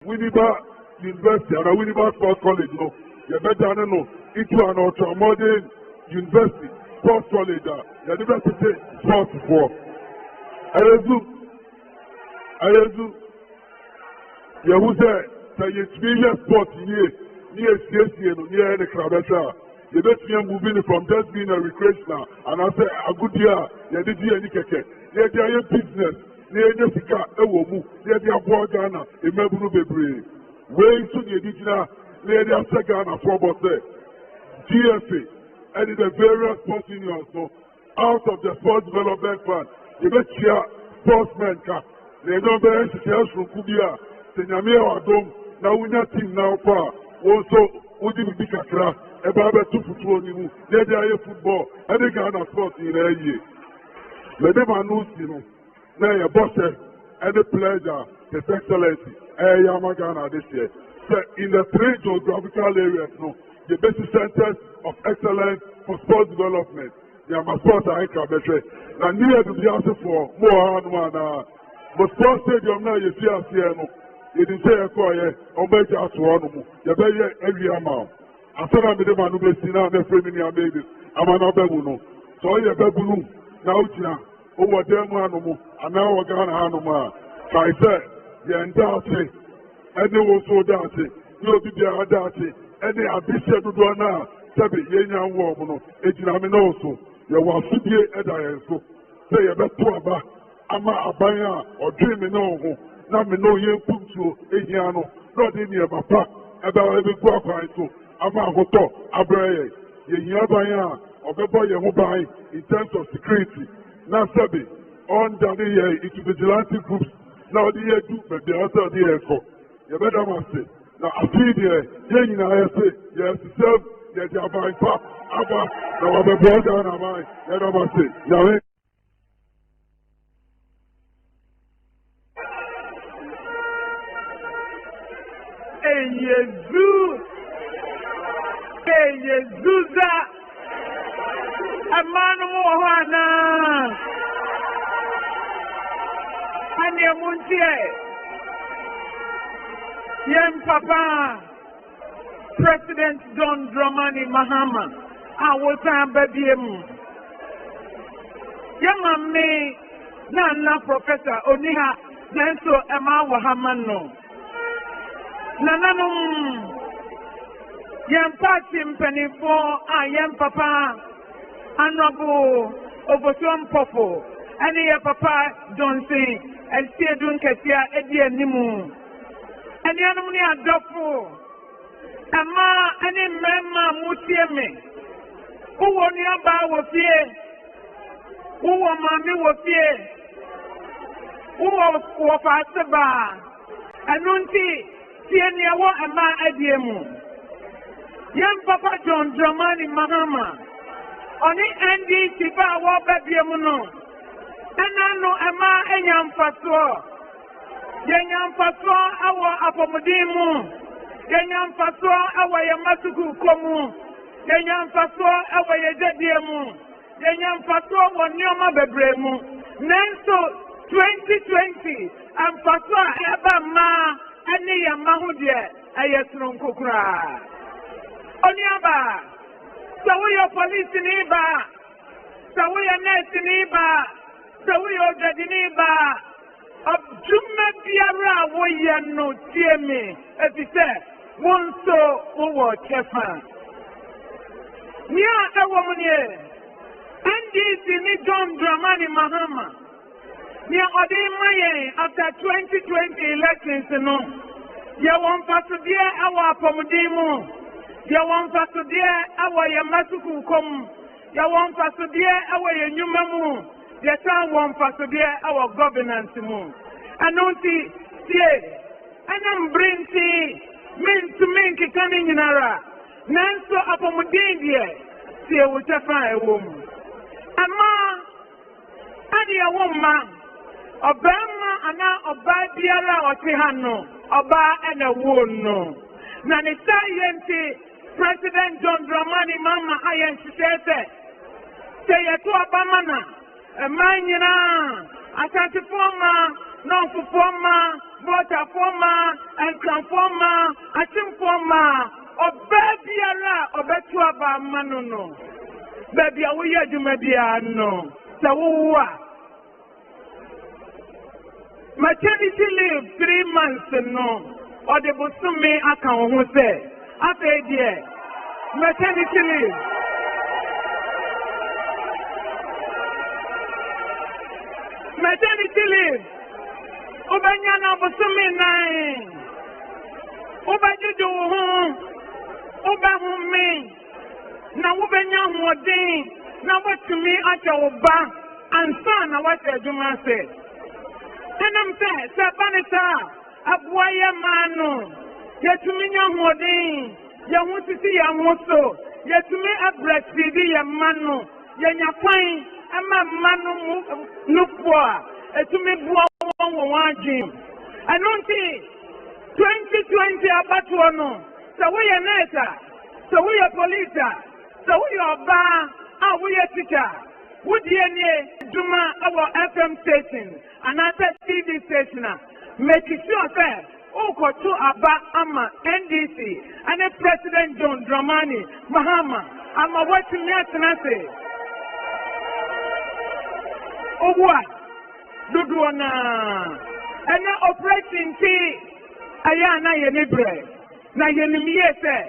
Winneba University and Winneba Sports College, no, you better know into an ultramodern university, sports college, you never say sports for. Ayazu, you who say you experience sports here, near CSC and near the Crabata. You don't see moving from just being a recreational, and I say a good year, you did any keke, you did business. Near Jessica, a woman, near the Aboa Ghana, a Mabunu Bebre. Way to the Edina, near the Ghana for Bosse. GFA, and in the various sports unions, so out of the sports development fund, you bet here, sportsmen can. They don't bear shares from Kubia, Senyamia Adom, now we not team now far. Also, Udi Bikakra, a Baba Tufu, near the football, and the Ghana sports in a year. Let them announce, you know. Now your boss any pleasure, His Excellency, Yamagana this year. So in the three geographical areas, no, the basic centers of excellence for sports development. They are my sports and better. Now near to be asked for more and one. But sports stadium now you see us here, no. You didn't say a choir or make us one. You better every amount. I said I'm the man who is now the family and baby. I'm an Abebuno. So you're Bebuno. Now, over them animal, and now we're going to animal. So I said, the entire and they will so dancing, you'll be there dancing, and they are this said to do now, Sabi, Yan woman, also, you will see the Eda, so say a better about Ama Abaya or dreaming no, not me no year put you, Ehiano, not in your papa, about every guapa, so Ama Hoto, Abrae, Yabaya, or the boy you buy in terms of security. Now, Sabi, on the year, it's vigilante groups. Now, the year two, but the other the year four. You better must say. Now, I see the year, I say, yes, self, yes, you are buying pop, Abba, now I'm a brother, and I, you must say. Now, Jesus, Amanu Mohana Anya Muntie Yen Papa President John Dramani Mahama Awota Babiemu Yamame Nana Professor Oniha Nenso Emma Wahamano Nananum Yen Party Mpenifo Yen Papa Honorable Obosom Popo, and your Papa Johnson, and Stedun Katia, Eddie Nimu, and the enemy Adolfo, and Ma, any member Mutieme, who won your bar was here, who won Mammy was here, who was Wasaba, and Nunti, Tiania, what am I Ediemu? Young Papa John Dramani Mahama. Oni NDC ba wo babiemu no enanu ema enyamfaso yenyamfaso awo apomudimu yenyamfaso awo yamasuku komu yenyamfaso awo yejediemu yenyamfaso wo nioma bebremu nenso 2020 amfaso eba ma eni yamahudie ayesunu nkokura oni aba so we are police in Iba, so we are nurse in Iba, so we are judge in Iba. Of Juma Biara, we are no TME, as he said, one so over Chefan. Near a woman here, and this is John Dramani Mahama. Near Odimaye after 2020 elections, no, you want us to be our Pomodimu. You want us to be our Yamasuku come. You want us to be our Yumamu. You want us to be our governance move. And don't see, and I'm bringing men to make a canning in Ara. Nanso Apomodindia, see what I find a woman. And ma, Adi a woman, Obama and now Oba Biara or Tihano, Oba and a woman. Nanita Yenti. President John Dramani Mama Ayan Sitete say to Abamana a man Asante Forma non forma, water forma, and cram forma, a chim forma, or babyara, or betuaba manono. Baby, I will yet do maybe no. So, maternity leave 3 months no, or the Busumi account who say, after dear, maternity leave. Maternity leave. Obanyana Busumi 9. Obajuju home. Obahumi. Na Ubanya Modin. Na what to me at your back. And son, what the Juma said. And I'm saying, Sabanita, Abuaya Mano. Yet to me, young Modin. You want to see a moto. Yet to me, a breastfeed your mano. Yanya fine. I'm a manu nukwa. To me, one gym. I don't see 2020 about one. So we are neta. So we are police. So we are bar. We are teacher. Would you Juma our FM station and other TV station? Make sure that Oko to Aba Ama NDC and the President John Dramani Mahama. I'm a watching yet and I say, oh what? Dudwana and the operating tea Ayana Yenibre. Na Yenimie say,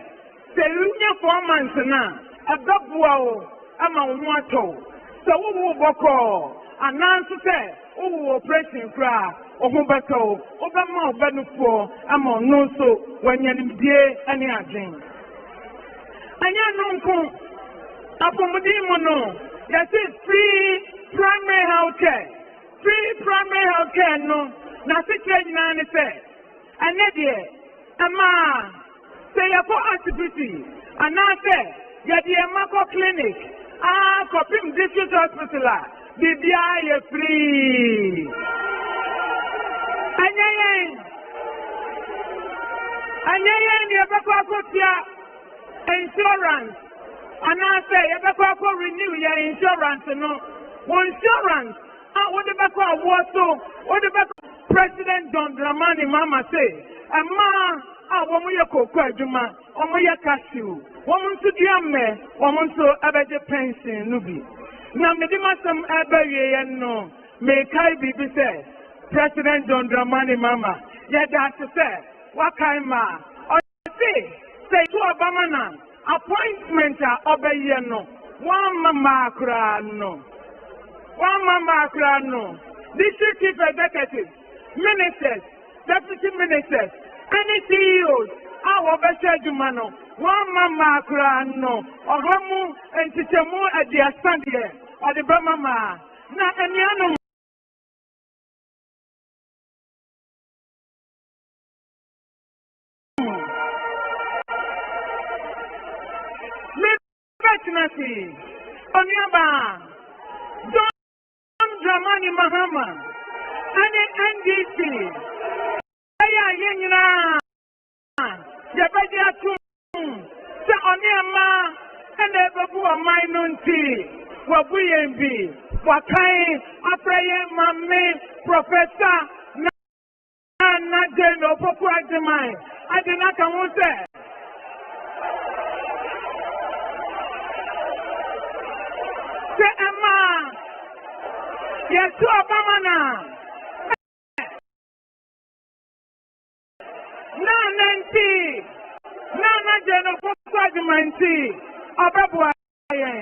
the Lunia 4 months now, a dog wow, I'm a water. So who will boko announce say who operation cry or who battle Obama Benufo I'm on no so when you're any aging. And you know, Apomodimono, that is free primary health care. Free primary health care, no, nothing change none say. And Nadia, Ama, say a for activity, and now say, Yadia Mako Clinic. Copim District Hospital, BBI free. And you insurance. And I say, you renew your insurance. No, insurance. What the back of what the back President John Dramani Mama say, and when we are Juma, we are cashew. Woman to Diame, woman to Abaja pension, Nubi. Now, Medimasam Abaye, no, may Kai be said, President John Dramani Mama, yet that's to say, Wakaima, or say to Obama, appointment Obayeno, one Mama Crano, district chief executives, ministers, deputy ministers, any CEOs, our Basha Jumano. One mama crano, or Hamu and Tichamu at the Asandia, or the Bamama. Now, any animal. Live Onyaba, John Dramani Mahama, and NDC. Ayayina, Yabadia. Say on your ma and ever who are minority, what we be, what kind of prayer, mammy, professor, not general, for mine. I did not come with that. Say, Emma, yes, to Obama now. Nana General President, Ababuaye,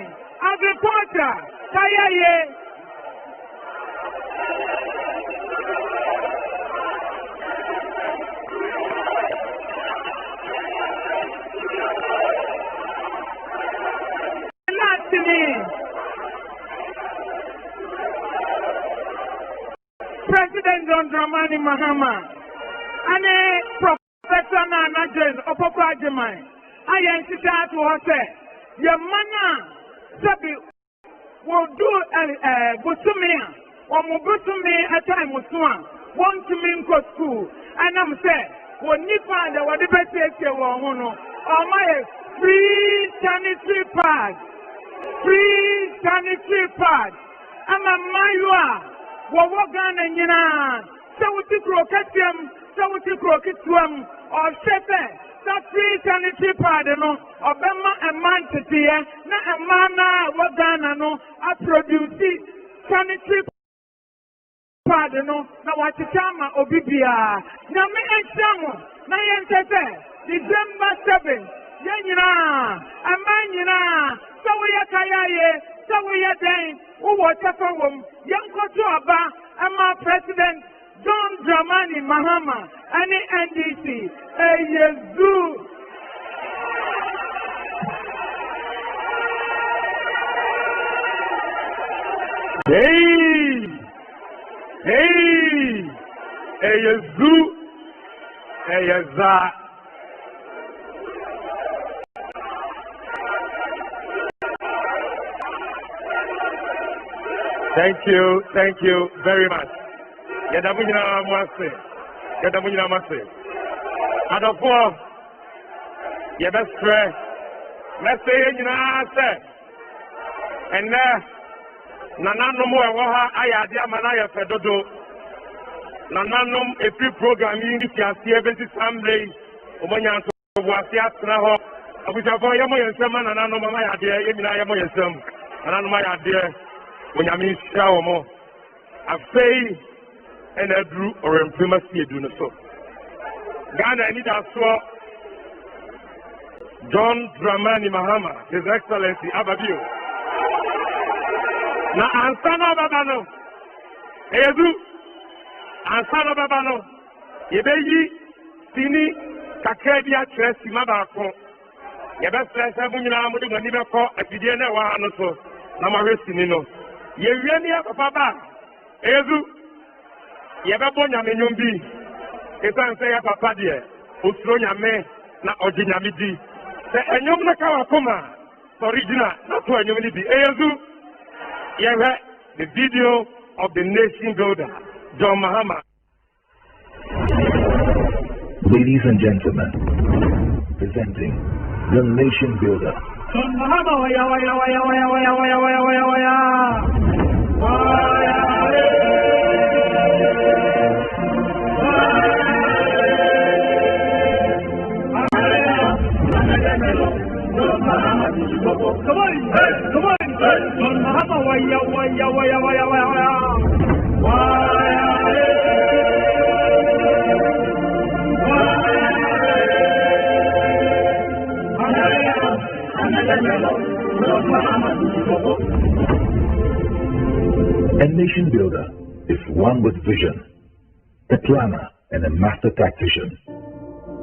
Agriculture, Kayaye. President John Dramani Mahama, and a Professor Nana Jen, Opopajimai. I am to say, your mana, Sabi, will do Busumia, or Mubusumi at time with one, want to mean go school. And I'm saying, when Nipa, there were the best year, or my free sanitary pad, I'm a Mayua, Wawagan and Yana, Sauti Crocatium, Sauti Crocatuam, or Shepe, that free sanitary pad, no, or Bema and Manchester, not a mana, Wagana, no, I produce sanitary pad, no, now what you chama, Obibia. Now, me and Samu, Nayan December 7th, Yanina, a manina, so we are Kayaye, so we are Dane, who was a home, young Kotuaba, and my president, John Dramani Mahama, and the NDC, Yezu. Hey, Yezu, Yeza. Thank you very much. Yadamujina Mase. Adofo, Yabestre, let's say, and Nanano Moa, Ayadia Manaya Fedodo, Nananum, a free programming, if you are 70 Sunday, Omoyan Wasia Traho, which are for Yamo and Seman, and Anomaya dear, Yamo and Sem, and Anomaya dear, when I mean Shawomo. I say, and I drew or implemented doing so. Ghana, I need to saw John Dramani Mahama, His Excellency Ababio. Na Ansana Babano, Ezu, Ansana Babano, Yebeyi, Tini, Kakedia, Chesi Mabako, Yabes Sabuna, Mudibako, Epidiana, Wanoso, Namarisino, Yevenia Papa, Ezu, Yababonya Menyumbi, Esansaya Papa dear, Usronya me, na Ojinamidi, the Enyumna Kawakoma, original, not to Enyumidi, Ezu. Here, the video of the nation builder, John Mahama. Ladies and gentlemen, presenting the nation builder. John Mahama, Come on, John Mahama, A nation builder is one with vision, a planner, and a master tactician.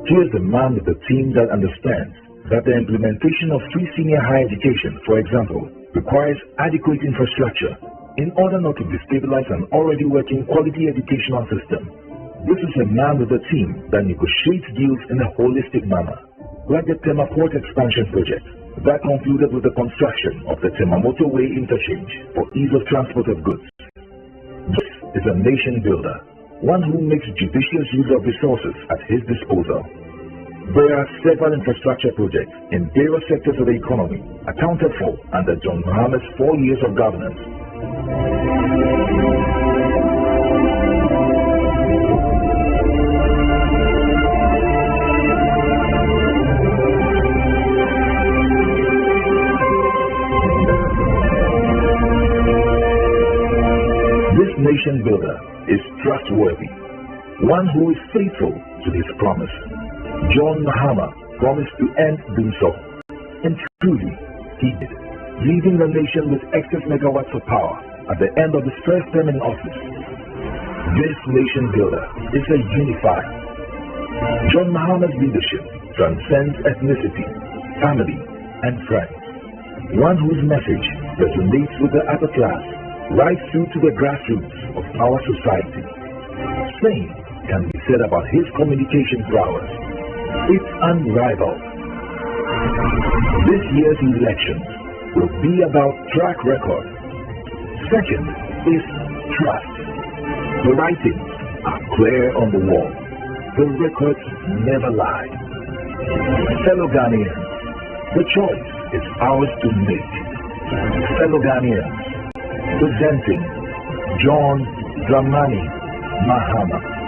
Here's a man with a team that understands that the implementation of free senior higher education, for example, requires adequate infrastructure in order not to destabilize an already working quality educational system. This is a man with a team that negotiates deals in a holistic manner, like the Tema Port Expansion Project that concluded with the construction of the Tema Motorway Interchange for ease of transport of goods. This is a nation builder, one who makes judicious use of resources at his disposal. There are several infrastructure projects in various sectors of the economy accounted for under John Mahama's 4 years of governance. This nation builder is trustworthy, one who is faithful to his promise. John Mahama promised to end doing so, and truly he did, leaving the nation with excess megawatts of power at the end of his first term in office. This nation builder is a unifier. John Mahama's leadership transcends ethnicity, family, and friends. One whose message resonates with the upper class right through to the grassroots of our society. Same can be said about his communication prowess. It's unrivaled. This year's elections will be about track record. Second is trust. The writings are clear on the wall. The records never lie. Fellow Ghanaians, the choice is ours to make. Fellow Ghanaians, presenting John Dramani Mahama.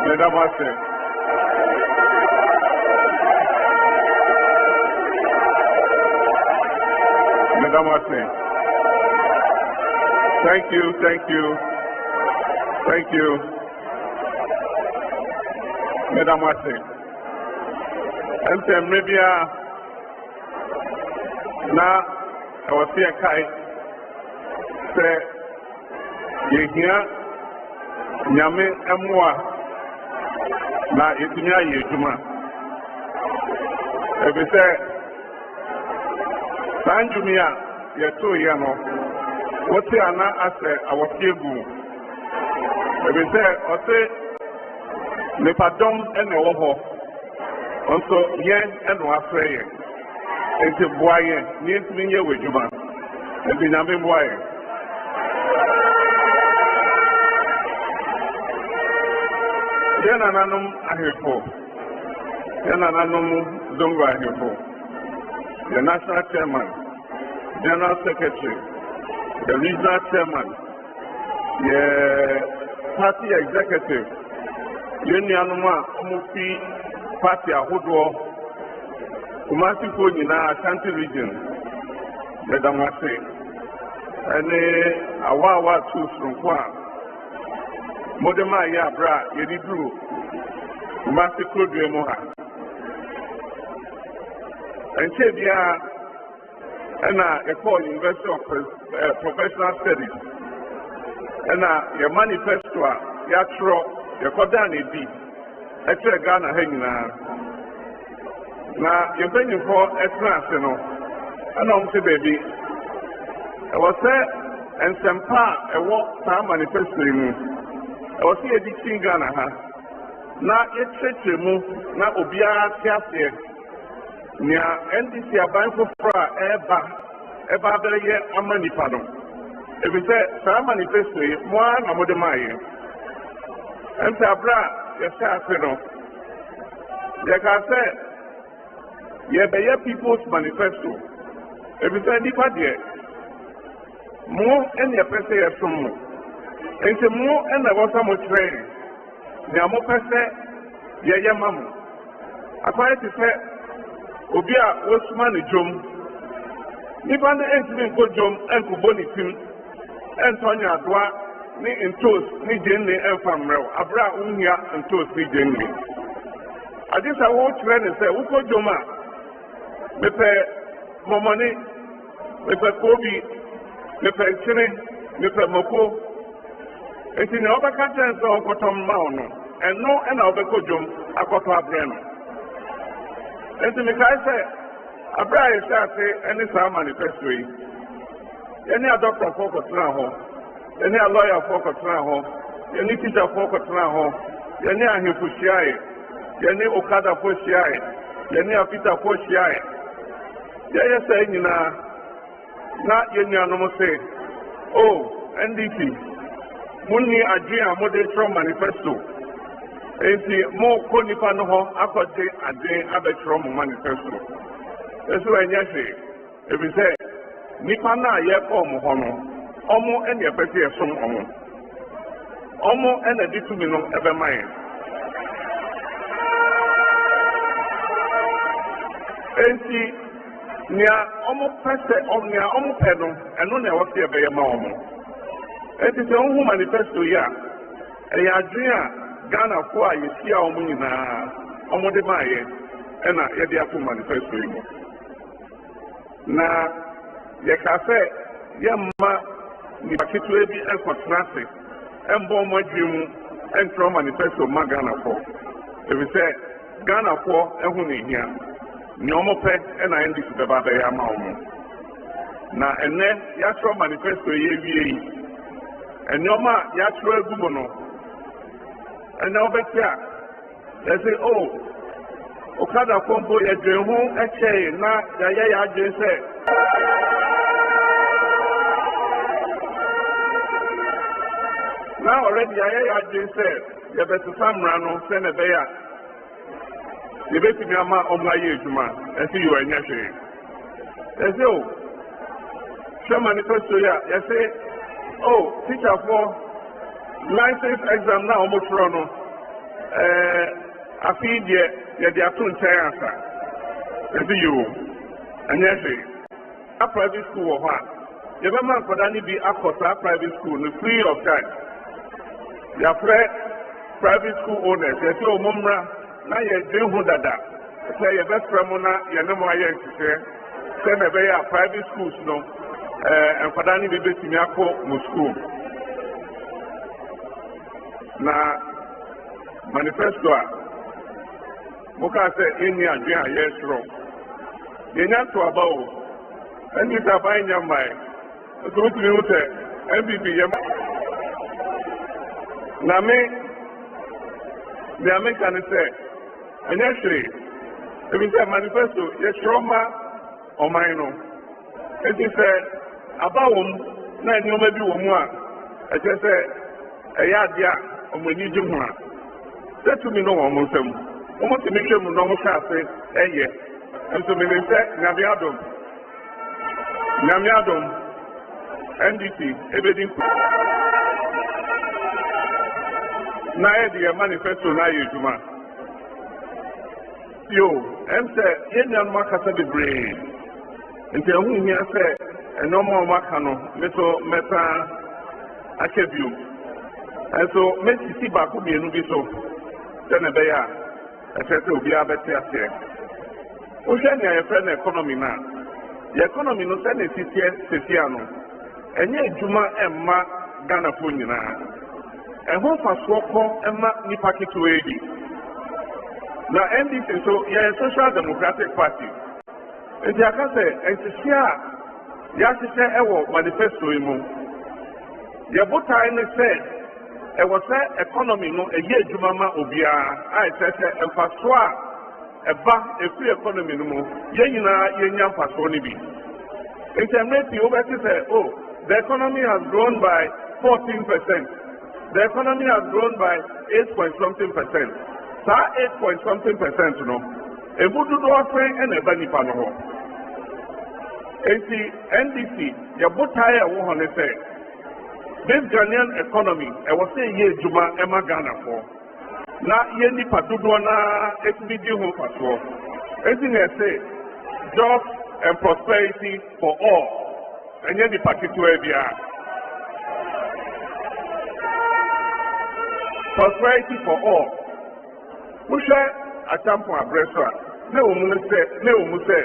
Madam Master. Madam Master. Thank you. Madam Master. And maybe now I was here Kai say you hear Nyame Emwa na itunya yejuma. Ebe say Sanjumia yeto yano what ana ase awofegu. Ebe say ose lepadom ene wo ho. Onso yen eno afreye. Enti boaye ni ntimi nye wejuma. Ebe Nyame boaye. Yana nanum ahefo. Yana nanum zongo ahefo. The national chairman, general secretary, the regional chairman, the party executive, Unianuma Umufi Party Ahudwo, Kumasi Fonina Ashanti region, the Damase, and Awawa Tools from Kwa. Modema Yabra, Yedibru, Kumasi Kodwe Moha. And Chebia, and a call University of Professional Studies, and your manifesto, Yatro, your Kodani B, Etre Ghana Hengina. Now, you're paying for a class, you know, and I'm baby. I was there, and some part, a walk time manifesto. I was here teaching Ghana. Now, it's such a move, now, Obia Tiasia. Nia NDC abanko fra eba abere ye amani pardon. If we say sa manifesto mo na mo de maye. Enta abra ye sa no. Ye ka say ye be ye people's manifesto. If we say nipa de mo en ye pese ye somo. Enta mo en na wo sa mo train. Nia mo pese ye mamu. Akwa ti say Obia was man jom. Nipa na entimi nko jom enko boni tim. Entonya adwa ni entos ni jenni enfamrew. Abra unya entos ni jenni. Adisa wo chire say uko joma. Mepe momoni, mepe kobi, mepe chire, mepe moko. Enti na obaka chanso okotom ma ono. Eno ena obeko jom akoto abreno. And to me, I say, a bride say, any some manifesto. Any doctor focus now, any lawyer focus now, any teacher focus now, any a Hipushai, any Okada Poshiai, any a Peter Poshiai. They are saying, not Yeniano say, oh, NDP, Muni Adria Model Manifesto. Enti mo ko nipa no ho akode ade abetro mo manifesto. Eso enya se e bi se nipa na ye ko mo ho no omo ene pese ye som omo ene ditu mi no ebe mai. Enti nia omo pese nia omo pe no eno na wo se ebe ye ma omo. Enti se ohu manifesto ya e ya adwea Ghana for a year or Munina, Omode Maye, and a Yadiapu manifesto. Now, Yakafe, Yamma, Nipakitu and Contrastic, and Bomba Jim, and from manifesto Magana for. If we say Ghana for and Huni here, Nomo Pet and I end this about the Yamamo. Now, and then Yastro manifesto ye, and Noma Yastro Gubono. And now back here, they say, oh, Okada Kompo, a dream home, a chain, not Yaya just said. Now already Yaya just said, you better some run on Senebea. You better be a man on my age, man, and see you are naturally. They say, oh, show manifesto, you say, oh, teacher for license exam now almost run on. afi deɛ yɛde ato nkyɛn asa ɛdi yi o ɛnyɛ hwee a private school wɔ hɔ a yɛbɛma nkwadaa no bi akɔ saa private school no free of charge yɛafrɛ private school owners yɛsɛ ɔmo mmra na yɛdwe ho dada sɛ yɛbɛfrɛ mo na yɛne mo ayɛ nhyehyɛ sɛ na ɛbɛyɛ a private schools no nkwadaa no bi bɛtumi akɔ mo school na manifesto a mokaa sɛ ɛnni adwene a yɛresorɔ yɛnya to aba o ɛnni sɛ aban nya mmae nso wotumi ho sɛ MPP yɛ na nea meka ne sɛ ɛnyɛ hwee ebi sɛ manifesto yɛhyerɛ ma ɔman no enti sɛ aba wɔ mu na nneɛma bi wɔ mu a ɛkyerɛ sɛ ɛyɛ adeɛ a ɔmo ani gye ho a sɛ tumi no wɔ ɔmo nsam ɔmo tumi hwɛ mu na ɔmo hyɛ ase ɛyɛ nso menim sɛ nyame adom NDC ebedi nku na yɛde yɛ manifesto na ayɛ adwuma yo ɛm sɛ yɛn nuanom akasa bebree nti ɛho hia sɛ ɛnɔɔma a ɔmo aka no me so mɛsa ahyɛ bio ɛnso mɛsisi baako mmienu bi so sɛ na ɛbɛyɛ a ɛkyerɛ sɛ obiara bɛte aseɛ wohwɛ nea yɛfrɛ no economy no a yɛ economy no sɛ na ɛsisiɛ sesia no ɛnyɛ adwuma ɛmma Ghanafoɔ nyinaa ɛho mfasoɔ kɔ ɛma nnipa ketewa yi na NDC nso yɛyɛ Social Democratic Party nti aka sɛ ɛhyehyɛ a yɛahyehyɛ ɛwɔ manifesto yi mu yɛbotae ne sɛ ɛwɔ sɛ economy no ɛyɛ adwuma ma obiara a ɛkyerɛ sɛ mfasoɔ a ɛba ɛfiri economy no mu yɛn nyinaa yɛnya mfasoɔ no bi nti mmerɛ pii wobɛte sɛ the economy has grown by 14%. The economy has grown by 8.something%. Saa 8.something% no, emu dodoɔ sɛn ɛna ɛba nipa no hɔ. Enti NDC yɛbotae a ɛwɔ hɔ ne sɛ this Ghanaian economy ɛwɔ sɛ yɛ adwuma ɛma Ghanafoɔ na yɛ nipa dodoɔ na ɛtumi di ho mfasoɔ. Enti na ɛsɛ jobs and prosperity for all. Ɛnyɛ nipa ketewa biara. Prosperity for all. Wohwɛ atampo abrɛ so a na ɛwɔ mu sɛ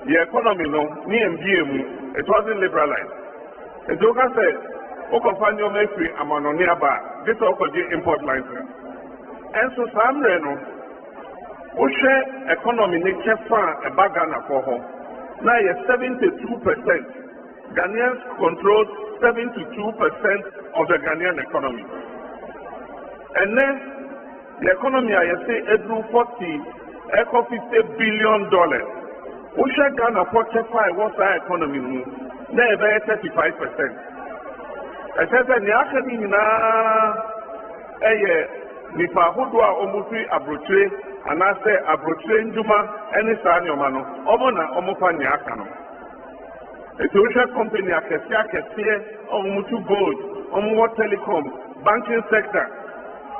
yɛ economy no ne mbie mu it wasn't liberalized. Nti woka sɛ wokɔfa nneɛma afiri amanɔne aba a gye sɛ wokɔgye import license. Ɛnso saa mmerɛ no wohwɛ economy ne kyɛfa a ɛba Ghanafoɔ hɔ na yɛ 72%. Ghanaians control 72% of the Ghanaian economy. And then the economy, I say, $50 billion. We shall Ghana for what's our economy? Never 35%. I said that the academy nipa hodwa omufri abrotre and I say abrotre njuma any sani omano omona omofani akano. A social company akesi omutu gold, omuwa telecom, banking sector.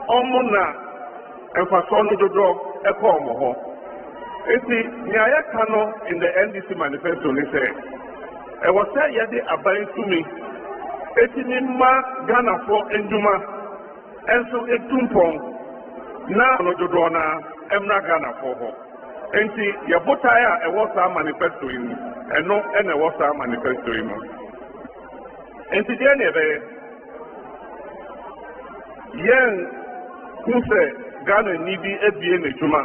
Omuna emfasono dodo ekomo ho. Eti nyaya kano in the NDC manifesto ni say e was say yede aban tumi eti ni ma Ghana for enduma enso etumpon na no dodo na emna Ghana for ho. Enti yebotaya e was our manifesto yi eno ene was our manifesto yi mo. Enti de na ebe yen who say Ghana need be ebie n'edwuma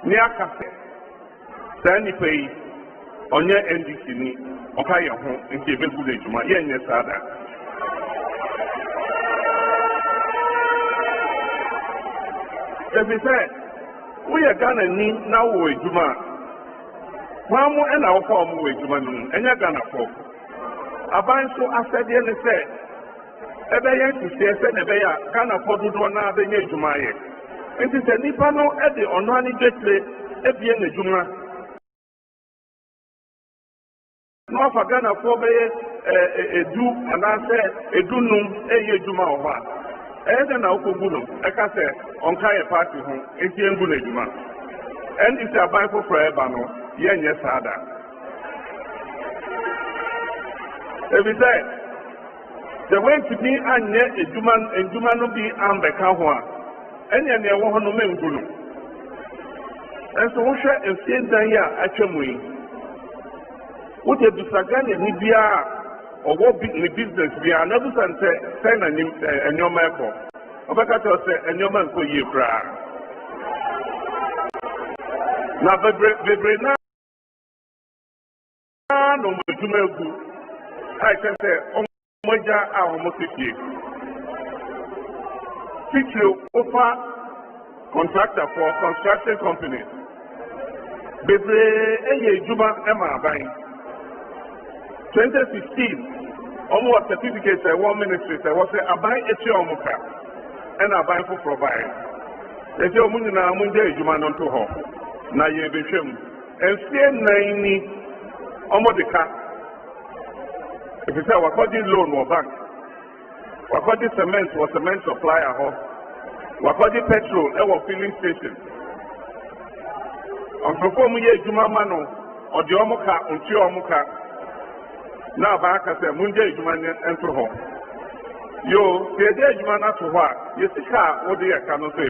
ni akase saa nipa yi onye NDC ni ọka yɛ ho nti ebegu n'edwuma yɛn nyɛ saa da ebi sɛ woyɛ Ghana ni na wɔ edwuma wɔn mo ɛna wɔfa wɔn wɔ edwuma no mu ɛnyɛ Ghana fo aban so asɛdeɛ ne sɛ ɛbɛyɛ nhyehyɛ sɛ na ɛbɛyɛ a Ghanafoɔ dodoɔ naa bɛnyɛ adwuma ayɛ nti sɛ nipa no ɛde ɔno ani dwetire ebie n'adwuma na ɔfa Ghanafoɔ bɛyɛ edu anaasɛ edunum ɛyɛ adwuma wɔ hɔ a ɛyɛ sɛ na ɔkɔgu no ɛka sɛ on Kaya party home, ATM Bunejuma. And it's a Bible for Ebano, Yen Yesada. If we say, the way to be and yet a Juman and Jumano be Ambekahua, and then there were no men Gulu. And so, what shall and say that actually, what if the Sagan and Nibia or what big business we are never send a new Michael? Obakato say, and your man for you cry. Now, the no Jumelku, I can say, oh, Moja, our Mosiki. Teach you offer contractor for construction companies. Bebre Juma Emma buying 2016 almost certificates at one ministry I was a buy a Omuka and I buy for provide. If you're Munina Munja Juma non to home. Na ye bishim and say 90 Omodika. If you say Wakodi loan or bank, Wakodi cement or cement supplier home, Wakodi petrol or filling station. On perform ye Juma Mano or the Omuka unti Omuka. Now back as a Munja Juma and to home. Yo, the day Juma not to what? You see how what they cannot say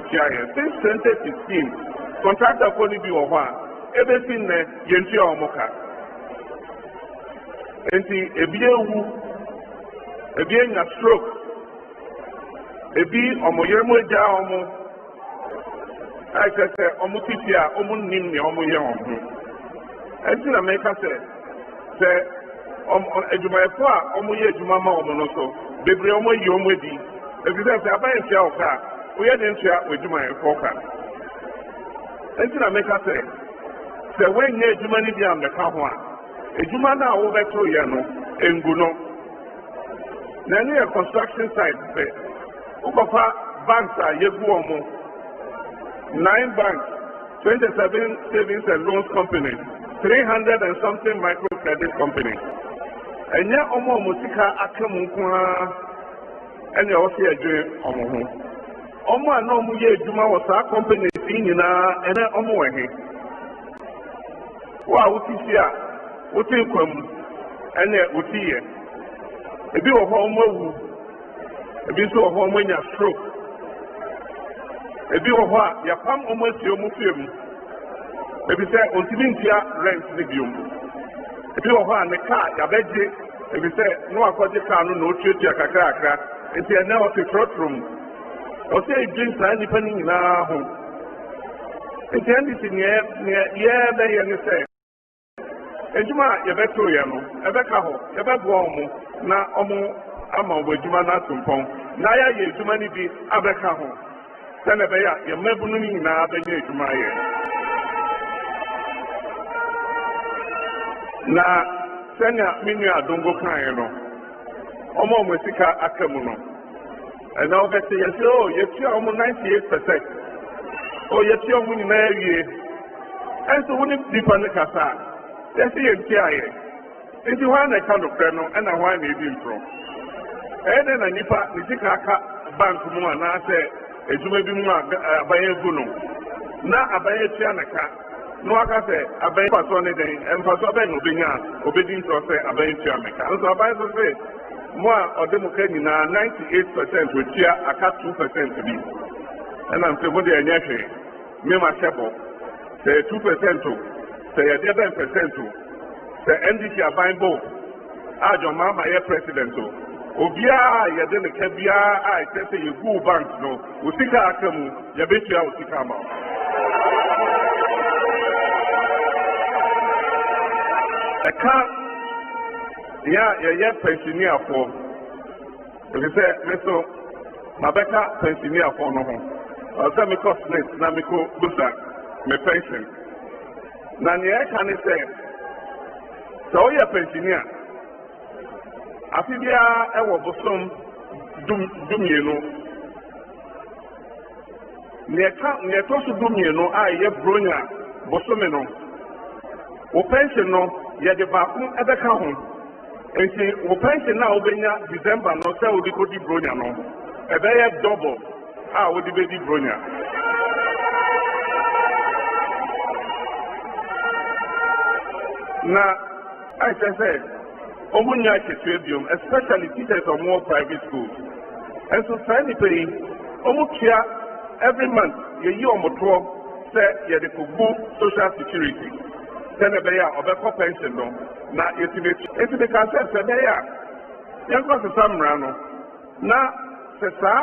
since 2016. Contractor for the view of one, everything Yenti Omuka. And the a being a stroke, a be Omoyamo Jamo, I can say Omutia, Omunim, Omoyam. And to America say, Ejumaifa, Omoye Jumama Omonoso, Baby Omo Yomwedi, if you say, I buy a shell car, we had in share with Jumaifa. And to America say, when you're Jumanity on the Kahua. Ejumana over to Yano, Enguno. Nani a construction site, Ukofa banks are Yeguomo. 9 banks, 27 savings and loans companies, 300 and something microcredit companies. And yet, Omo Musika Akamukwa, and you also a dream Omo. Omo no Muye Juma was our company in and then Omo. Wow, what is here? What you come and what you if you are home, if you are home when you are stroke, if you are what, you come almost your museum. If you say, Ontimintia rent medium. If you are one, the car, you beg it. If you say, no, I got the car, no, church, you crack, and say, now it's a short room. Or say, drinks are depending in our home. It's anything, yeah, they say. Ejuma yebeto yano ebeka ho yebebo omo na omo ama wejuma na tumpon na ya ye ejuma ni bi abeka ho tane be ya ye mabunu ni na abenye ejuma ye na senya minu adongo kan no omo mwesika akamu no na obete ye say oh ye tia omo 98% oh ye tia omo ni na awie enso woni dipa ne kasa. Yes, into one I kind of no and I want it in from. And then I nipa Nitika bank more and I say, a Jumabima by a Guno. Now I buy a Chianaka. No, I say, I buy Pasone and Pasoben Obina, obedient to say, I buy Chiamaka. So I buy the say, more or Democratic 98% with Chia, I cut 2% to be. And I'm saying, what they are naturally. Me, my shepherd, say 2% to. Say a 11% to the NDC are buying both. I don't mind my president. Obia, you didn't Kabia, I say you go bank no. Usika Akamu, you bet you out Sikama. I can't, yeah, pensioner for. If you say, Mr. Mabeka, pensioner for no home. I'll tell me cost less, Namiko Busa, my pension. Nanya can say, so you're a pensioner. Afibia, I was some Dumino. Near Tosu Dumino, I have Brunia, Bosomino. O pension no, yet the Bakum at the Kahun. And see, O pension now, December, no, so would you Brunia no. A very double, how would the baby Brunia? na I say omunya ketuebium, especially teachers of more private schools. And so sani pay omukia every month ye omoto say ye de kubu social security. Then beya obeko pension no na yetime kan say beya yanko se samra no na se sa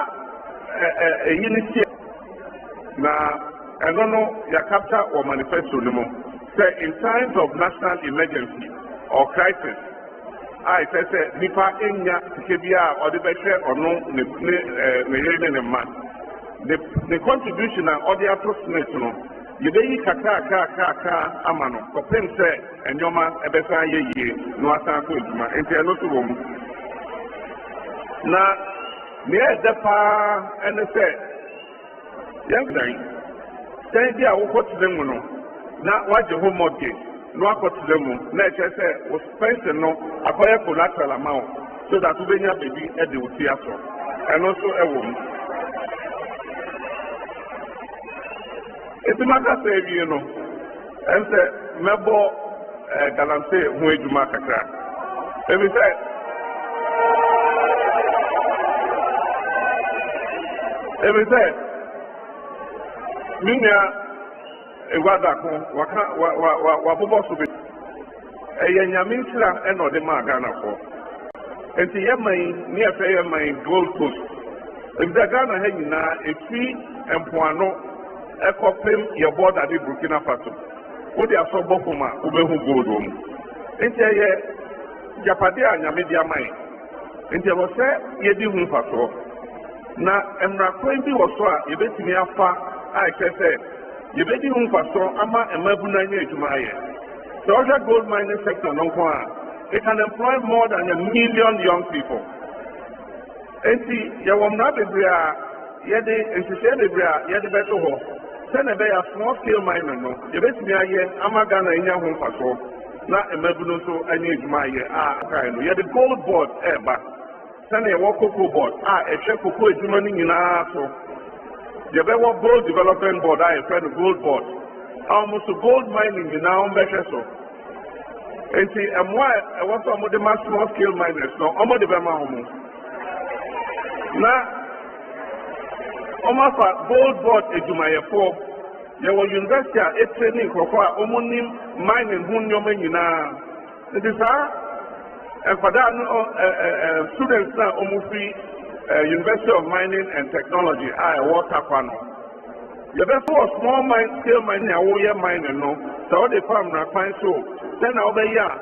unity na eno no ya capture or manifesto no mo say in times of national emergency or crisis I say nipa enya tikebia or the better or no ne man the contribution and all the approximate no you dey kaka amano kopem say enyoma ebesa yeye no asan ko eduma enti eno to wo mu na ne edepa ene say yang dai dia wo ko tdemu no na waje home mortgage no akotdemu na eche say wo pension no akoye collateral amount so that we benya baby e de uti aso eno so ewo mu etimaka say bi no em say mebo galante hu eduma kakra ebi say minya egwada ko wa bobo so be nyamintira eno de ma Ghana ko enti yeman ni afa yeman Gold Coast ebida Ghana ha nyina efi empoano ekopem ye border de Burkina Faso wo de asobo foma wo be hu gold o mu enti ye japade anyame dia man enti wo se ye di hu faso na emra kwan bi wo so a ye betimi afa a kese ye be di hu faso ama emabuna nya eduma ye so the gold mining sector no kwa it can employ more than 1 million young people enti ye wo mra bebria ye de ensise bebria ye de beto ho se na be ya small scale mining no ye betimi aye ama Ghana nya hu faso na emabuna so anya eduma ye a kai no ye de gold board eba Send a cocoa board. A check cocoa is money in our so. You have a gold development board, I friend gold board. Almost gold mining in our better so. And see, and why I want some of the small scale miners now, almost the Bama home. Now, almost a gold board is to my four. You will university a training for omonim mining whom you mean in our. It is and for that, students now free University of Mining and Technology, I water panel. You have a small scale mining, a mining, no. So the farm na find so. Then over here,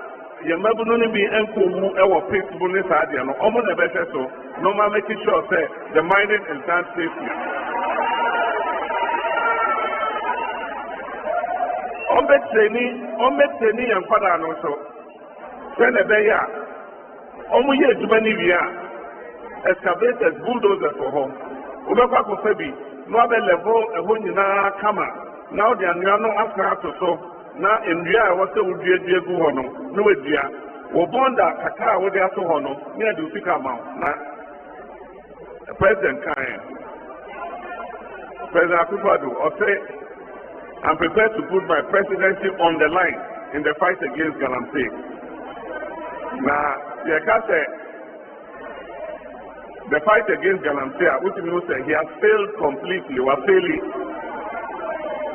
you never know be enco our principal in Sadia, no. Almost the better so. No man making sure say the mining is done safely. On training and father no so. Then the bear. Omo ye djumani bia excavators bulldozers for home ubekwa ko fabi no abe level eho nyina kama now they are no after so na ndua e wose udua gu ho no no wadua wo bonda kaka wo de aso ho no na de usika ma na president kan President Akufo-Addo or say I'm prepared to put my presidency on the line in the fight against Galamsey. Now, the fight against Galamsey, which means he has failed completely, or failing.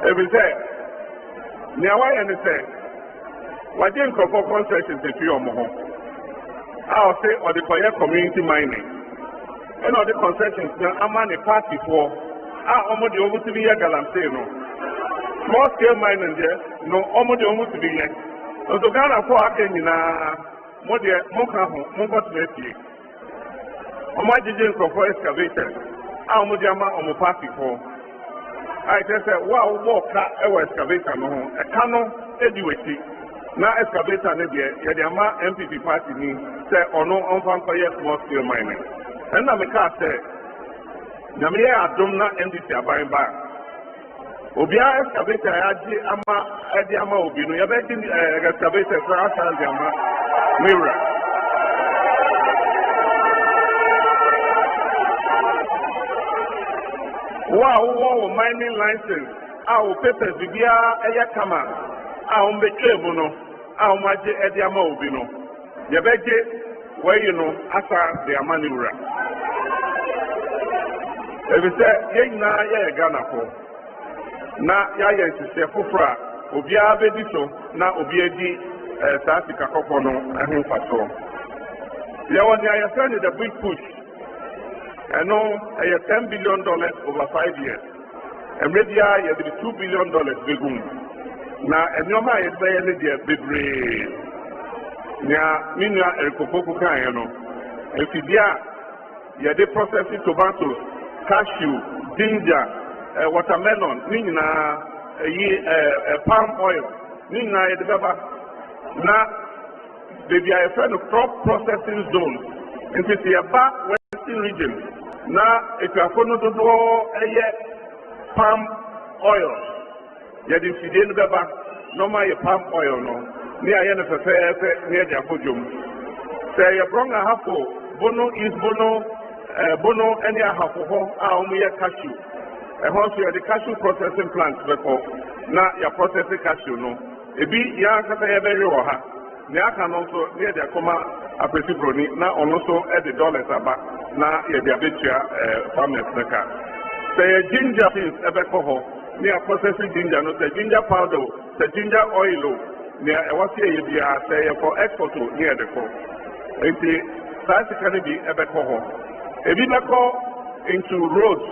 Every day, now why anything? Why didn't you for concessions if you are more? I'll say, or the community mining. And all the concessions, I'm on a party for. Almost the almost to be a Galamsey, no. Small scale mining there, no, almost the almost to be here. So Ghana for Akenya. Mo de mo ka ho mo got me pie o ma jije for excavator a mo de ama o mo party for I just say wa wo ka e wa excavator no ho e ka no e di weti na excavator ne de ye de ama MPP party ni say ono on fan for small scale mining and na me ka say na me ya adom na MDC aban ba obia excavator ya ji ama e de ama obi no ye be di excavator for asan de ama Mira. Wow, mining license. Our papers, Bibia, Ayakama. Our Mbekebo, a ɔmaagye ɛde ama obi no yɛbɛgye wɔyi no asa de ama ne wura efisɛ yɛn nyinaa yɛyɛ Ghanafoɔ na yɛayɛ nhyehyɛ foforɔ a obiara bɛdi so na obiara di saa sika kɔkɔɔ no ho mfasoɔ yɛwɔ nea yɛfrɛ no the big push ɛno ɛyɛ $10 billion over 5 years mmerɛ biara yɛde $2 billion bɛgu mu na nneɛma a yɛde bɛyɛ ne deɛ bebree nea me nua ɛrekɔkɔkɔ kaeɛ no mfidie a yɛde processing tomatoes cashew ginger watermelon ne nyinaa palm oil ne nyinaa yɛde bɛba na baabi a yɛfrɛ no crop processing zone nti sɛ yɛba western region na atuafo no dodoɔ ɛyɛ palm oil yɛde mfidie no bɛba na ɔma yɛ palm oil no ne ayɛ no fɛfɛɛfɛ ne yɛde akɔ dwom sɛ yɛbrɔn ahafo bono east bono ne ahafo hɔ a wɔyɛ cashew ɛhɔ nso yɛde cashew processing plant bɛkɔ na yɛprocesse cashew no ebi yɛn ankasa yɛbɛhwɛ wɔ ha nea aka no nso ne yɛde akɔma apɛsi broni na ɔno nso de dollars aba na yɛde abɛtua farmers no ka sɛ yɛ ginger beans ɛbɛkɔ hɔ ne yɛprocesse ginger no sɛ ginger powder o sɛ ginger oil o nea ɛwɔ sɛ yɛ biara sɛ yɛkɔ export o ne yɛde kɔ nti saa sika no bi ɛbɛkɔ hɔ ebi bɛkɔ into roads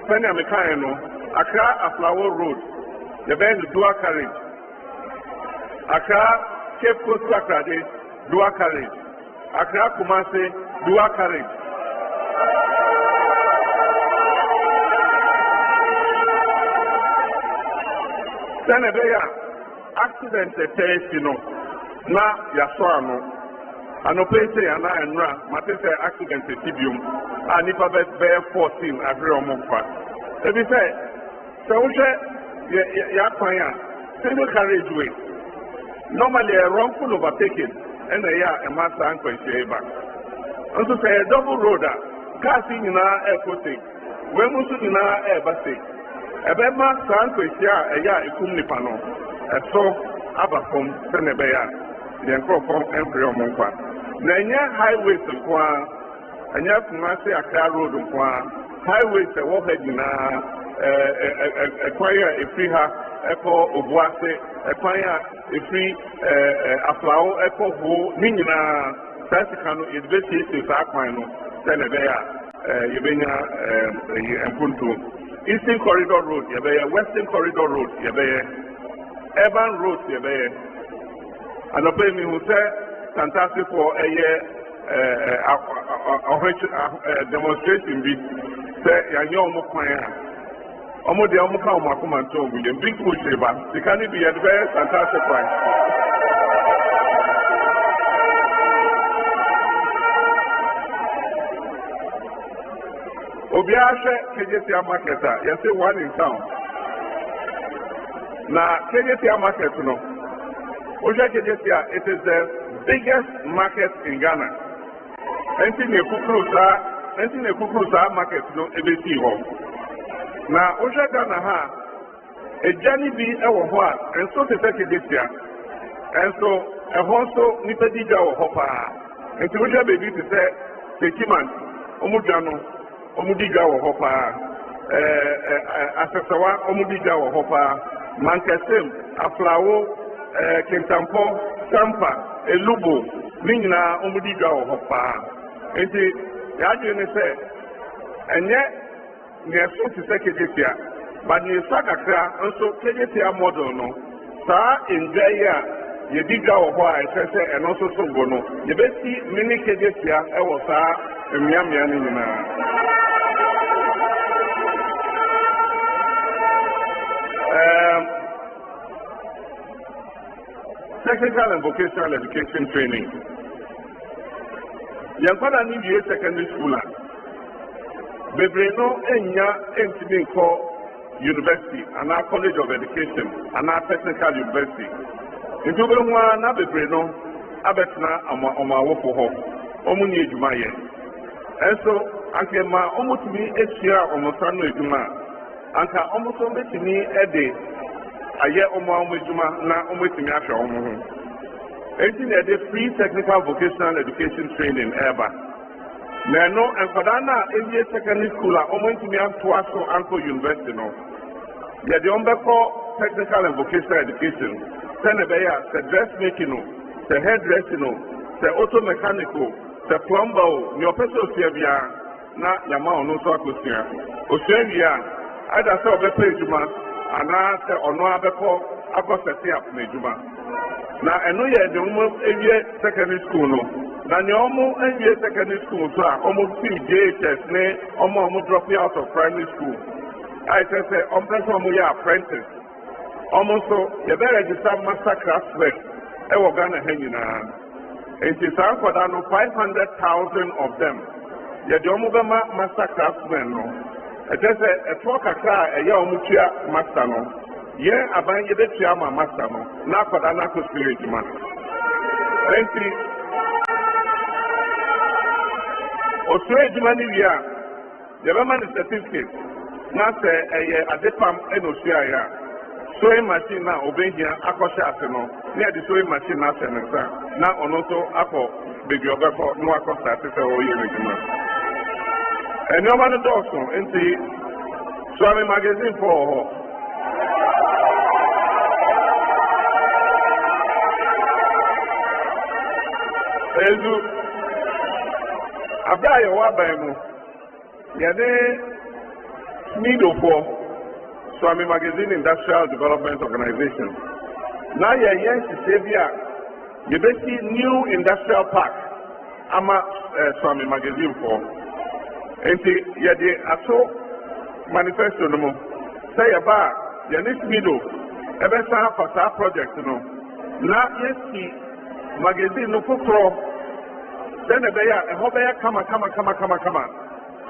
sɛnea mekaeɛ no Accra Aflawo road yɛbɛyɛ no dual carriage Accra Cape Coast Sakrade dual carriage Accra Kumasi dual carriage sɛnea ɛbɛyɛ accident ɛtɛɛsi no na yɛasɔ ano anɔpɛ yi sɛ anaa nnura mate sɛ accident ɛti biom a nipa bɛyɛ 14 ahwerɛ ɔmo fa ebi sɛ wohwɛ yɛakwan a single carriage way normally a wrongful overtaking ɛna ɛyɛ a ɛma saa nkwanhyia yi ba nso sɛ yɛ double road a cars nyinaa ɛrekɔ sei wei mu nso nyinaa ɛreba sei ɛbɛma saa nkwanhyia a ɛyɛ a ɛkum nipa no ɛso aba fam sɛnea ɛbɛyɛ a deɛ nkurɔfoɔ ɛmfiri ɔmo nkwa na ɛnyɛ highways nko a ɛnyɛ Kumasi Accra road nko a highways ɛwɔ ha nyinaa ɛkwan a ɛfiri ha ɛkɔ Obuase ɛkwan a ɛfiri Aflawo ɛkɔ Ho ne nyinaa saa sika no yɛde bɛsiesie saa kwan no sɛnea ɛbɛyɛ a yɛbɛnya mpuntuo Eastern Corridor Road yɛbɛyɛ Western Corridor Road yɛbɛyɛ Urban Road yɛbɛyɛ anɔpɛ mi hu sɛ santasefoɔ ɛyɛ demonstration bi sɛ yɛanyɛ ɔmo kwan a ɔmo deɛ ɔmo ka ɔmo akoma ntɔ ɔmo yɛ big push ba sika ne bi yɛde bɛyɛ santase kwan obiara hwɛ KJTR market a yɛsɛ one in town na KJTR market no wohwɛ KJTR it is the biggest market in Ghana ɛnti na ekukuru saa market no ebesi hɔ na wohwɛ Ghana ha egya ne bi ɛwɔ hɔ a nso te sɛ KJTR ɛnso ɛhɔ nso nipa di gya wɔ hɔ paa nti wohwɛ beebi te sɛ Sekiman ɔmo gya no ɔmo di gya wɔ hɔ paa Asɛsɛwa ɔmo di gya wɔ hɔ paa Mankesem Aflawo Kintampo Sampa Elubo ne nyinaa ɔmo di gya wɔ hɔ paa nti yɛadwene ne sɛ ɛnyɛ nea ɛso te sɛ KJTR but nea ɛsa kakra nso KJTR model no saa ngya yi a yɛdi gya wɔ hɔ a ɛsɛ sɛ ɛno nso so go no yɛbɛsi mini KJTR ɛwɔ saa mmeammea no nyinaa technical and vocational education training. Yankwana ni wie secondary school a bebree no enya entimi nkɔ university ana college of education ana technical university. Nti obehu a na bebree no abɛtena ɔmo awofo hɔ ɔmo ni edwuma yɛ. Ɛnso anka ma ɔmo tumi etua ɔmo sa no edwuma anka ɔmo so betumi ɛde ayɛ ɔmo adwuma na ɔmo etumi ahwɛ ɔmo ho. Enti na yɛde free technical vocational education training ɛɛba. Na ɛno nkwadaa na ewie secondary school a ɔmo ntumi atoa so ankɔ university no. Yɛde ɔmo bɛkɔ technical and vocational education. Sɛ na ɛbɛyɛ a sɛ dressmaking o, sɛ hairdressing o, sɛ auto mechanic o, sɛ plumber o, nea ɔpɛ sɛ osua biara na yɛama ɔno nso akɔsua. Osua wie a, either sɛ ɔbɛpɛ adwuma anaa sɛ ɔno abɛkɔ akɔ sɛte up n'adwuma. Na ɛno yɛ de ɔmo ewie secondary school no. Na nea ɔmo ewie secondary school so a ɔmo fi JHS ne ɔmo drop out of primary school. Ayɛ sɛ ɔmo pɛ sɛ ɔmo yɛ apprentice. Ɔmo nso yɛbɛ register master craftsmen ɛwɔ Ghana ha nyinaa. Nti saa nkwadaa no 500,000 of them. Yɛde ɔmo bɛma master craftsmen no. Ɛkyɛ sɛ ɛtoɔ kakra a ɛyɛ ɔmo tua master no. Yɛn aban yɛbɛtua ama master no na akwadaa no akɔsua adwuma. Nti osua adwuma no wie a yɛbɛma no certificate na sɛ ɛyɛ adepam ɛna osua yɛ a sewing machine na obehia akɔhyɛ ase no na yɛde sewing machine na ahyɛ ne nsa na ɔno nso akɔ beebi ɔbɛkɔ na wakɔ start sɛ ɔyɛ n'adwuma. Nneɛma no dɔɔso nti Swami magazine fo wɔ hɔ. Ezu abia yɛwɔ aban mu yɛde Smidofoɔ Swami Magazine Industrial Development Organization. Na yɛyɛ nhyehyɛ bi a yɛbɛsi new industrial park ama Swami Magazine for. Nti yɛde ato manifesto no mu sɛ yɛba a yɛne Smido ɛbɛsan afa saa project no na yɛsi magazine no foforɔ sɛ na ɛbɛyɛ a ɛhɔ bɛyɛ kama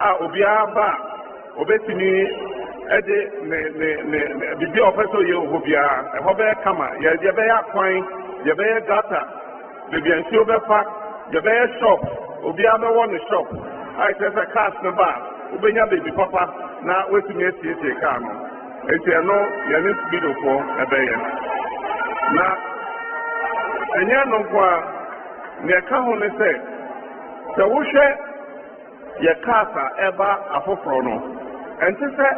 a obiara ba a obetumi ɛde ne bibi a ɔpɛ sɛ ɔyɛ wɔ hɔ biara ɛhɔ bɛyɛ kama yɛbɛyɛ akwan yɛbɛyɛ gata beebi a nsuo bɛfa yɛbɛyɛ shop obiara bɛwɔ ne shop a ɛkyerɛ sɛ cars no ba a wobɛnya beebi papa na wetumi asiesie car no nti ɛno yɛne Smidofoɔ ɛbɛyɛ na ɛnyɛ no nko a nea ɛka ho ne sɛ wohwɛ yɛ cars a ɛba afoforɔ no ɛnte sɛ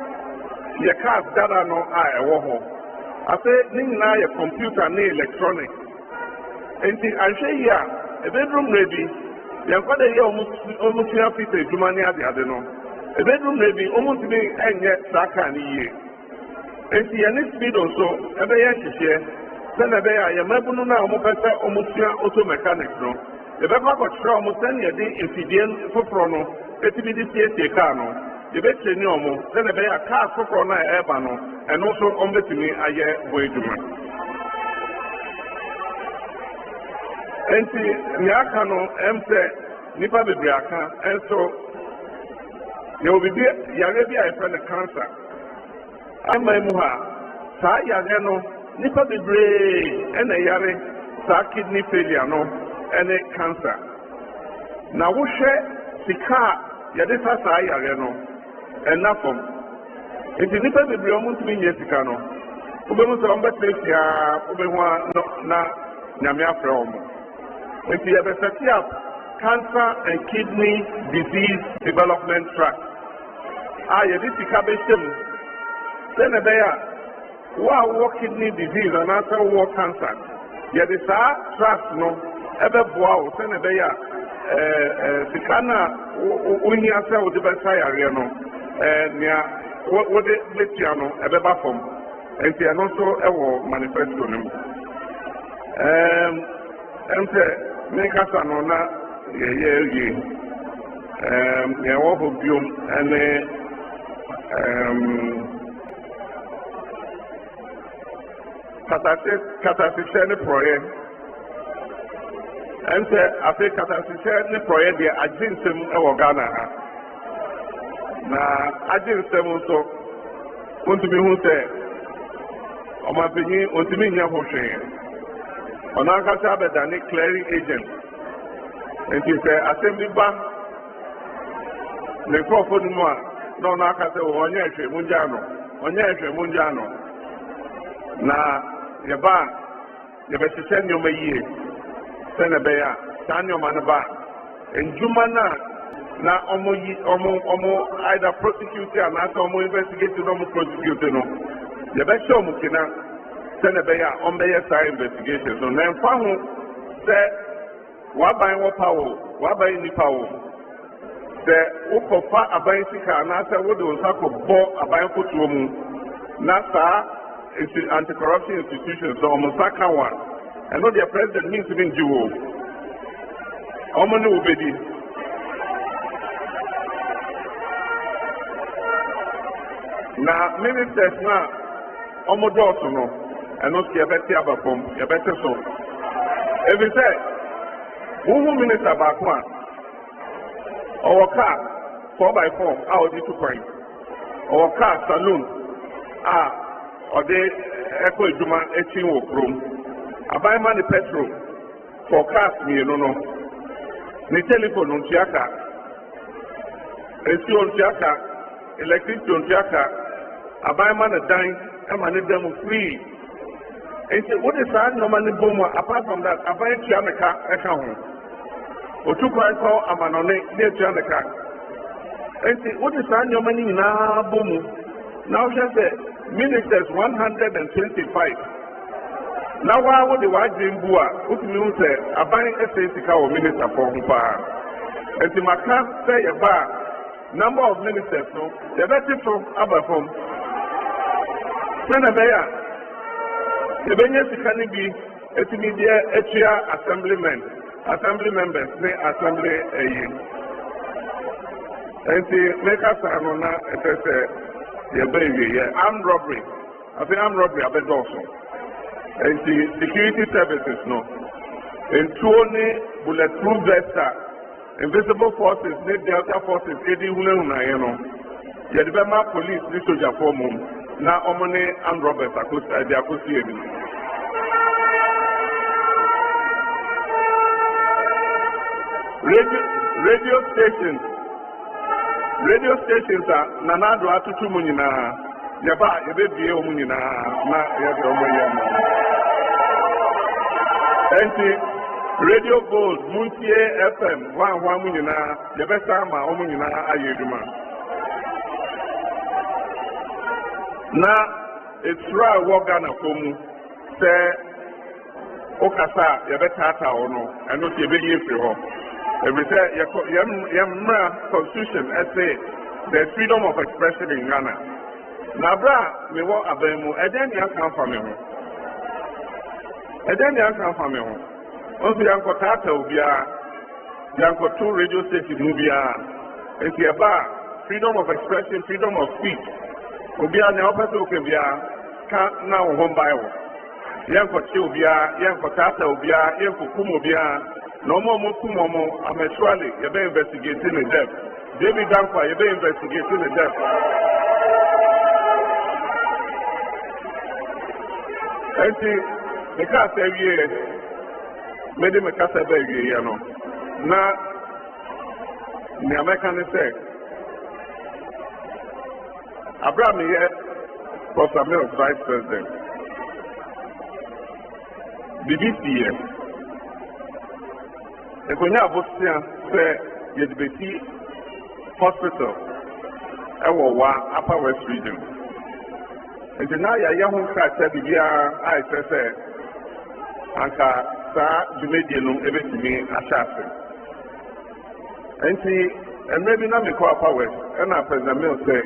yɛ cars dada no a ɛwɔ hɔ afei ne nyinaa yɛ computer ne electronic nti anhwɛ yi a ɛbɛduru mmerɛ bi yɛn nkɔda yi a ɔmo tua fita adwuma ne ade no ɛbɛduru mmerɛ bi ɔmo ntumi ɛnyɛ saa car no yie nti yɛne Smido nso ɛbɛyɛ nhyehyɛ sɛnɛ ɛbɛyɛ a yɛmabunu no a ɔmo pɛ sɛ ɔmo sua auto mechanic no yɛbɛkɔ akɔkyerɛ ɔmo sɛnea yɛde mfidie foforɔ no ɛtumi de siesie car no yɛbɛkyerɛ ne ɔmo sɛnɛ ɛbɛyɛ a car foforɔ no a ɛreba no ɛno nso ɔmo bɛtumi ayɛ bɔ adwuma. Nti nea aka no ɛm sɛ nnipa bebree aka ɛnso yɛwɔ bibi yare bi a yɛfrɛ no cancer ama mu ha saa yare no nnipa bebree ɛna yare saa kidney failure no ɛne cancer na wohwɛ sika a yɛde sa saa yare no ɛna fam nti nnipa bebree ɔmo ntumi nyɛ sika no wobɛhu sɛ ɔmbɛtena fiaa wobɛhu a na nyame afrɛ ɔmo nti yɛbɛsɛte up cancer and kidney disease development tract a yɛde sika bɛhyɛ mu sɛnɛ ɛbɛyɛ a wo a wowɔ kidney disease anaasɛ wowɔ cancer yɛde saa tract no ɛbɛboa wo sɛnɛ ɛbɛyɛ a sika no a wohia sɛ wode bɛsa yareɛ no nea wode bɛtua no ɛbɛba fam nti ɛno nso ɛwɔ manifesto no mu ɛnsɛ menkasa no na yɛyɛ awie yɛwɔ hɔ biom ɛne katasihyɛ ne porɔyɛ ɛnsɛ afei katasihyɛ ne porɔyɛ deɛ agye nsɛm ɛwɔ Ghana ha na agye nsɛm nso wontumi hu sɛ ɔmampanyin ontumi nyɛ ho hwee ɔno ankasa abɛdane clearing agent nti sɛ asɛm bi ba ne nkurɔfoɔ no mu a na ɔno aka sɛ ɔnyɛ ahwɛmu ngyaa no na yɛba yɛbɛhyehyɛ nneɛma yie sɛnɛ bɛyɛ a saa nneɛma no ba ndwuma no a na ɔmo either prosecute anaasɛ ɔmo investigate na ɔmo prosecute no yɛbɛhyɛ ɔmo kena sɛnɛ bɛyɛ a ɔmbɛyɛ saa investigation so na mfa ho sɛ w'aban wɔ pa wo w'aban nipa wo sɛ wokɔfa aban sika anaasɛ wode wo nsa kɔbɔ aban fotoɔ mu na saa anti-corruption institutions sɛ ɔmo nsa ka wo a ɛno deɛ president means bi ngye wo ɔmo ne wo bɛdi na ministers na ɔmo dɔɔso no ɛno nso yɛbɛte aba fam yɛbɛte so ebi sɛ wohu minister baako a ɔwɔ kaa 4x4 a ɔde tu kwan ɔwɔ kaa saloon a ɔde ɛkɔ adwuma akyi wɔ kurom aban ma ne petrol for cars mmienu no ne telephone ntua ka nsuo ntua ka electricity ntua ka aban ma ne dan ɛma ne dan mu free nti wode saa nneɛma ne bɔ mu a apart from that aban tua ne ka ɛka ho otu kwan kɔ amanɔne ne atua ne ka nti wode saa nneɛma ne nyinaa bɔ mu na wohwɛ sɛ ministers 125 na waa wode w'adwen bu a wotumi hu sɛ aban ɛsɛ sika wɔ ministerfoɔ ho paa nti maka sɛ yɛba a number of ministers no yɛbɛte so aba fam sɛnɛ bɛyɛ a yɛbɛnya sika no bi atumi deɛ atua assembly members ne assembly ayi nti meka saa no na ɛsɛ sɛ yɛbɛ awieyɛ armed robbery abɛdɔɔso nti security services no ntuo ne bulletproof vest a invisible forces ne delta forces edi hunahunaeɛ no yɛde bɛma police ne sogyafoɔ mu na ɔmo ne armed robbers de akosi anim radio stations a nanado atoto mu nyinaa yɛba a yɛbɛbie ɔmo nyinaa na yɛde ɔmo yɛ no nti radio gold muntie fm hwanhwa mu nyinaa yɛbɛsa ma ɔmo nyinaa ayɛ adwuma na esuro a ɛwɔ ghana fo mu sɛ wokasa a yɛbɛtaataa wo no ɛno nti yɛbɛyi efiri hɔ ɛfiri sɛ yɛmmra constitution ɛse there is freedom of expression in ghana na abere a mewɔ aban mu ɛdɛn ne aka mfa me ho nso yɛnkɔtaataa obiara yɛnkɔto radio station mu biara nti ɛba a freedom of expression freedom of speech obiara nea wopɛ sɛ woka biara ka na wo ho mbae wo yɛnkɔkye obiara yɛnkɔtaataa obiara yɛnkɔkum obiara na ɔmo kum ɔmo amaturally yɛbɛ investigate ne death david danko a yɛbɛ investigate ne death nti meka sɛ awie mede mekasa bɛ awieɛ no na nea mɛka ne sɛ abere a meyɛ Professor Mills vice president biribi siiɛ ɛkonya abosea sɛ yɛde bɛsi hospital ɛwɔ wa upper west region nti na yɛayɛ ho nkrataa biribiara a ɛsɛ sɛ anka saa dwumadie no ɛbɛtumi ahyɛ ase nti mmerɛ bi na mekɔ upper west ɛna president Mills sɛ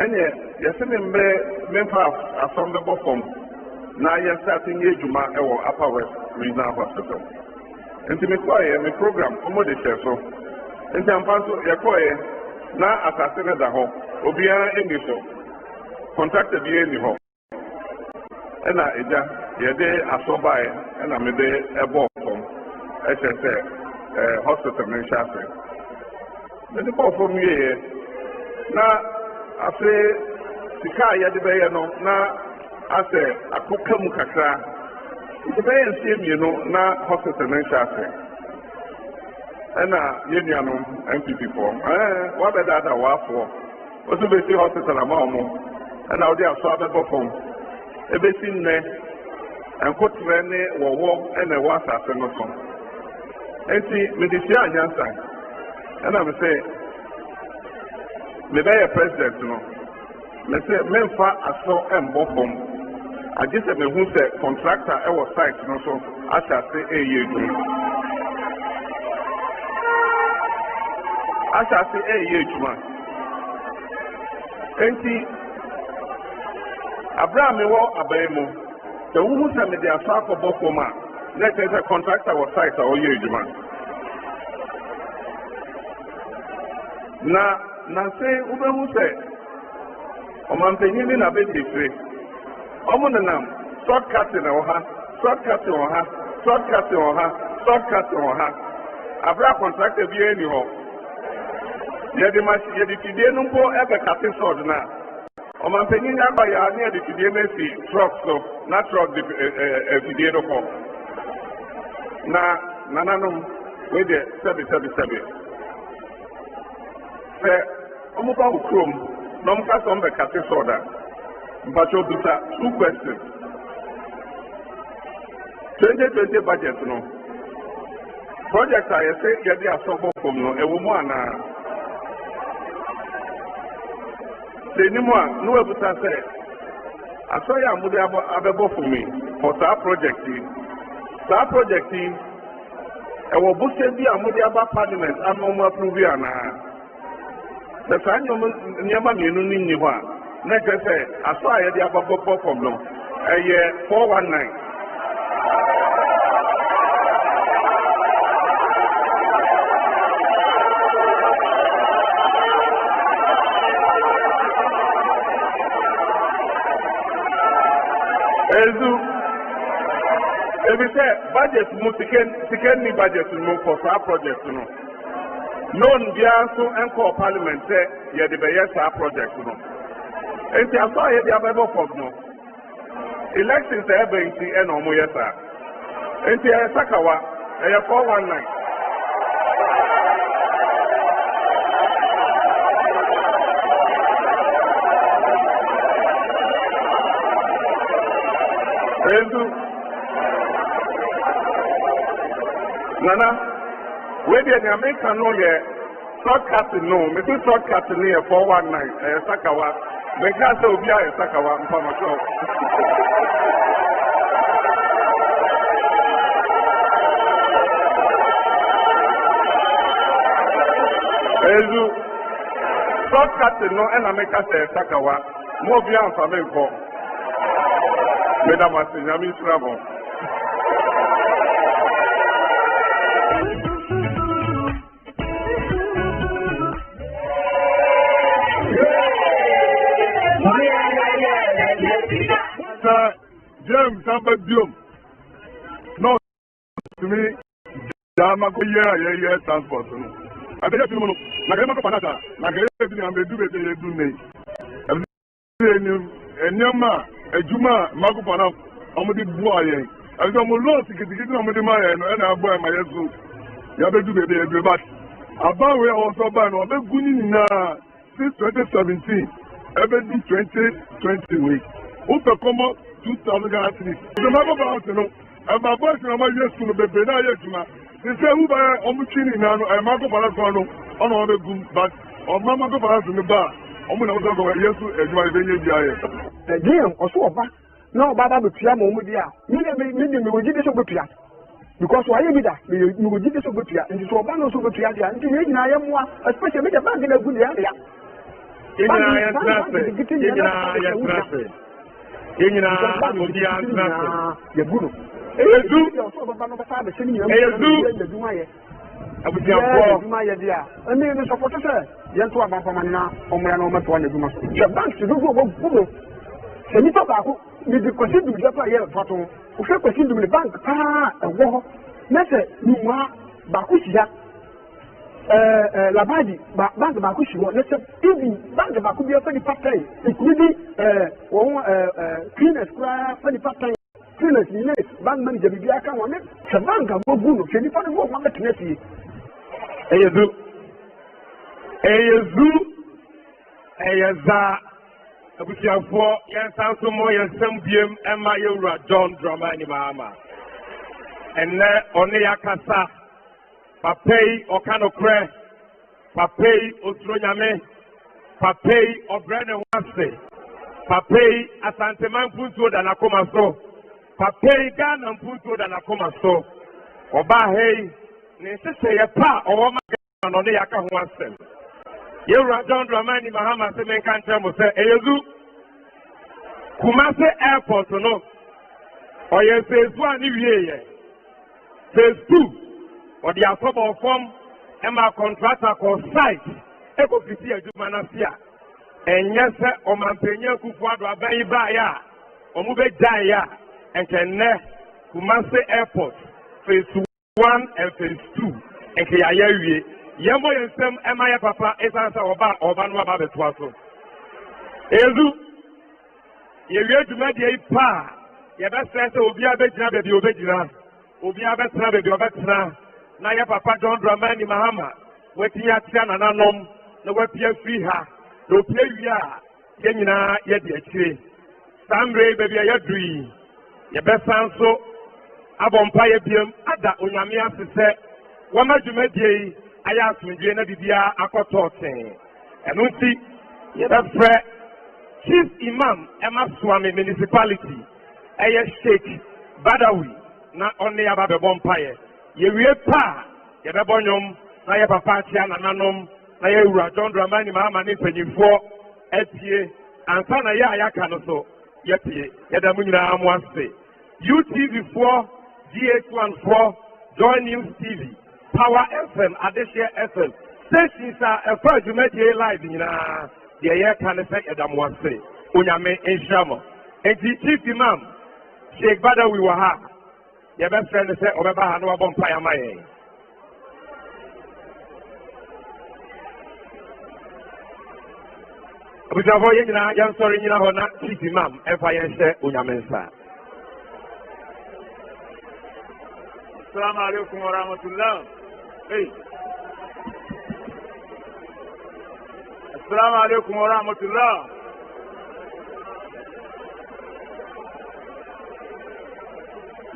ɛneɛ yɛsɛ ne mmerɛ memfa asɔm bɛbɔ fam na yɛnsate nyɛ adwuma ɛwɔ upper west regional hospital nti mekɔɔyɛ me program ɔmo de hyɛ so nti ampa nso yɛkɔɔyɛ na asase no da hɔ obiara ɛnni so contractor bi ɛnni hɔ ɛna agya yɛde asɔ baeɛ ɛna mede ɛbɔɔ fam ɛhyɛ sɛ hospital no nhyɛ ase mede bɔɔ fam wieɛ na afei sika a yɛde bɛyɛ no na asɛ akɔka mu kakra nti bɛyɛ nsie mmienu na hospital no nhyɛ ase ɛna yɛn nuanom npp foɔ wabɛdaadaa wɔafoɔ ɔso bɛsi hospital ama ɔmo ɛna wode asɔ abɛbɔ fam ebesi nne enkotre ne wowo ene wa asase no so enti me de sia anyansa ena me say me be president no me say me fa aso embo bom agye se me hu se contractor e wo site no so asase eye dum asase eye duma enti Abraham wo abaemu the wu se me de aso akobọ fom a na say contractor wo site o ye duma na say ubehu say omampenyin na be tefre omunenam shortcut na oha abra contractor bi eni ho ye di fidie no mpo ebe kate sword na omampenyin agba ya na di fidie na si truck so na truck di fidie no ko na nananum we de sebi se omuka ukrom no mka so mbe kate soda mpacho duta two questions 2020 budget no project I say yedi asobo kom no ewo mu ana se ni mu a no ebuta se aso ya amude abebo for me for that project ewo buse bi amude aba parliament amomo approve ana the time nyama mienu ni nyi ho a na kese aso aye dia babbo from no 419 ezu ebi say budget mu tiken ni budget mu for our project no loan bia so enko parliament say ye de be yes our project no enti aso ye de abebo for no elections e be nti e no mo yes a enti e sakawa e 419 ezu nana we dey na make no ye shortcut no me say shortcut no ye 419 sakawa me ka say obi a sakawa mpama so ezu shortcut no e na me ka say sakawa mo obi a mfa me nko Mesdames et messieurs, amis Sravon. James Ambedium. Non, to me, Jamako yeah, transport. I tell you, Nagamako Panata, Nagari Ambedu, Enyama, Ejuma, Makupana, Omodi Boye. I don't know to get the Maya and I buy my yesu. Yabedu baby, but about where also ban or the Gunina since 2017, every 2020 week. Utakoma 2003. The Mako and my boys and my years to the Bena Yajuma. They say who buy Omuchini now and Marco Palazano on all the good, but on Mamma Palas in the bar. Omuna ozo yesu ejuma ebenye biaye again oso oba na oba ba betua mo mu dia me woji de so betua because why be that me woji de so betua nti so oba no so betua dia nti ye nyina ye moa especially me the bank na gu dia ya yenyina odi antrase ye gu no ezu so oba no ba sa be se ni ezu abuja duma ye dia emi no support say yentu abafama na omra na ometo na duma so the bank to go go se ni to ba ko ni di consider the pa ye fato o fe consider the bank pa ewo na se nuwa ba ku sia la badi bank ba ku siwo na se even bank ba ku bi fa di part time including cleaners kura fa di part time cleaners ni bank manager bi aka won ne se bank go gu no se ni fa go ma betenesi Eyezu, Eyeza, abusuafoɔ yɛnsan so mmɔ yɛn nsɛm biem ɛma yɛwura John Dramani Mahama. Ɛnnɛ ɔne yɛakasa. Papa yi ɔka nokorɛ. Papa yi osuro nyame. Papa yi ɔbrɛ ne ho ase. Papa yi Asantema mpuntuo da n'akoma so. Papa yi Ghana mpuntuo da n'akoma so. Ɔbaa ha yi ne nhyehyɛeɛ pa a ɔwɔ ma Ghana na ɔne yɛaka ho asɛm. Yewura John Dramani Mahama se menka nkyerɛ mo sɛ ɛyɛzu Kumasi airport no ɔyɛ phase 1 ne wieɛ. Phase 2 ɔde asɔbɔ fam ɛma contractor kɔ site ɛkɔfiti adwuma no ase a ɛnyɛ sɛ ɔmampanyin Akufo-Addo aban yi baeɛ a ɔmo bɛgyaeɛ a ɛnkɛnnɛ Kumasi airport phase 1 and phase 2 ɛnkɛ yɛayɛ awie. Yɛmmɔ yɛn nsɛm ɛma yɛ papa ɛsiane sɛ ɔba no aba abɛtoa so. Ezu yɛwie dwumadie yi paa yɛbɛsrɛ sɛ obiara bɛgyina baabi obɛgyina, obiara bɛtena baabi ɔbɛtena, na yɛ papa John Dramani Mahama watumi atea nananom na wapia firi ha na opia wie a yɛn nyinaa yɛde akyire. Saa mmerɛ yi baabi a yɛduru yi yɛbɛsan so abɔ mpaeɛ biem ada Onyame ase sɛ wɔma dwumadie yi ayɛ asomdwie na biribiara akɔtɔɔ tee. Ɛno nti yɛbɛfrɛ Chief Imam Emma Swami Municipality ɛyɛ Sheikh Badawi na ɔne yɛaba bɛbɔ mpaeɛ. Yɛwie pa yɛbɛbɔ nnwom na yɛ papa akyea nananom na yɛwura John Dramani Mahama ne mpanyinfoɔ atie ansa na yɛ a yɛaka no so yɛpie. Yɛda mu nyinaa mo ase. UTV4, GH1 Joy News TV, Power FM, Adeshia FM, stations are a first dwumadie live nyinaa. Deɛ yɛka ne sɛ yɛda mo ase. Onyame nhyira mo. Enti Chief Imam Sheikh Badawi wɔ ha. Yɛbɛfrɛ ne sɛ ɔbɛba ha na wabɔ mpaeɛ ama yɛn. Abusuafoɔ yɛn nyinaa yɛnsɔre nyina hɔ na Chief Imam ɛmfa yɛnhyɛ Onyame nsa. Assalamu alaikum wa rahmatullah. Hey. Assalamu alaikum wa rahmatullah.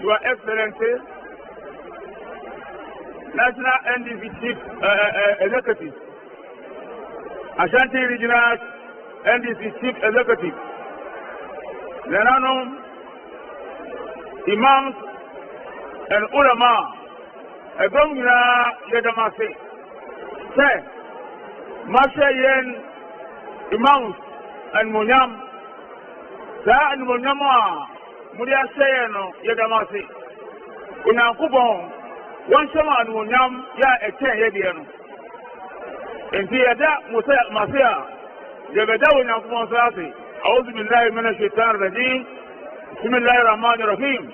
Your Excellency, National NDC Chief Executive, Ashanti Regional NDC Chief Executive, Lenanum, Imams and Ulama, Egomina Yedamase, Say, Mashayen, Imams and Munyam, Sa and Munyama, Mudia Sayeno Yedamase, Unakubon, one Shama and Munyam, Ya Eken Yediano. And Tiada Musa Masia, Yabadaw Nakubon Sati, Auzu Billahi Minash Shaitan Rajim, Bismillahir Rahmanir Rahim.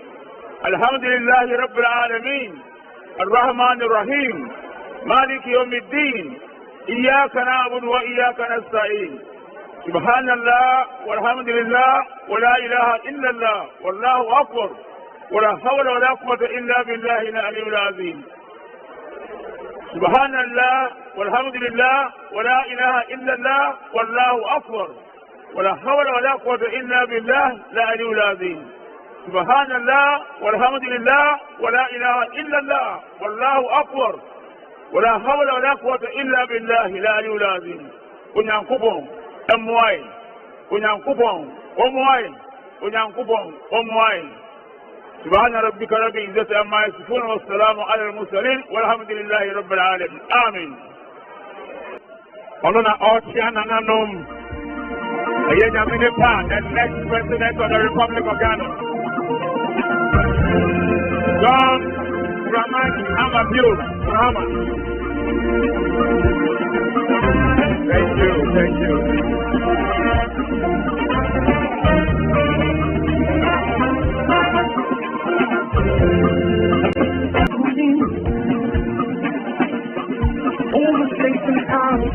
الحمد لله رب العالمين الرحمن الرحيم مالك يوم الدين إياك نعبد وإياك نستعين سبحان الله والحمد لله ولا إله إلا الله والله أكبر ولا حول ولا قوة إلا بالله العلي العظيم سبحان الله والحمد لله ولا إله إلا الله والله أكبر ولا حول ولا قوة إلا بالله العلي العظيم سبحان الله والحمد لله ولا إله إلا الله والله أكبر ولا حول ولا قوة إلا بالله العلي العظيم. Unyankopon emwai Unyankopon omwai Unyankopon omwai. Subhana rabbika rabbil izzati amma yasifun wa salamun ala al-mursalin walhamdulillahi rabbil alamin. Amen. Onona Ochiana Nanom, the next president of the Republic of Ghana, John Dramani Mahama. Thank you. All the states and towns,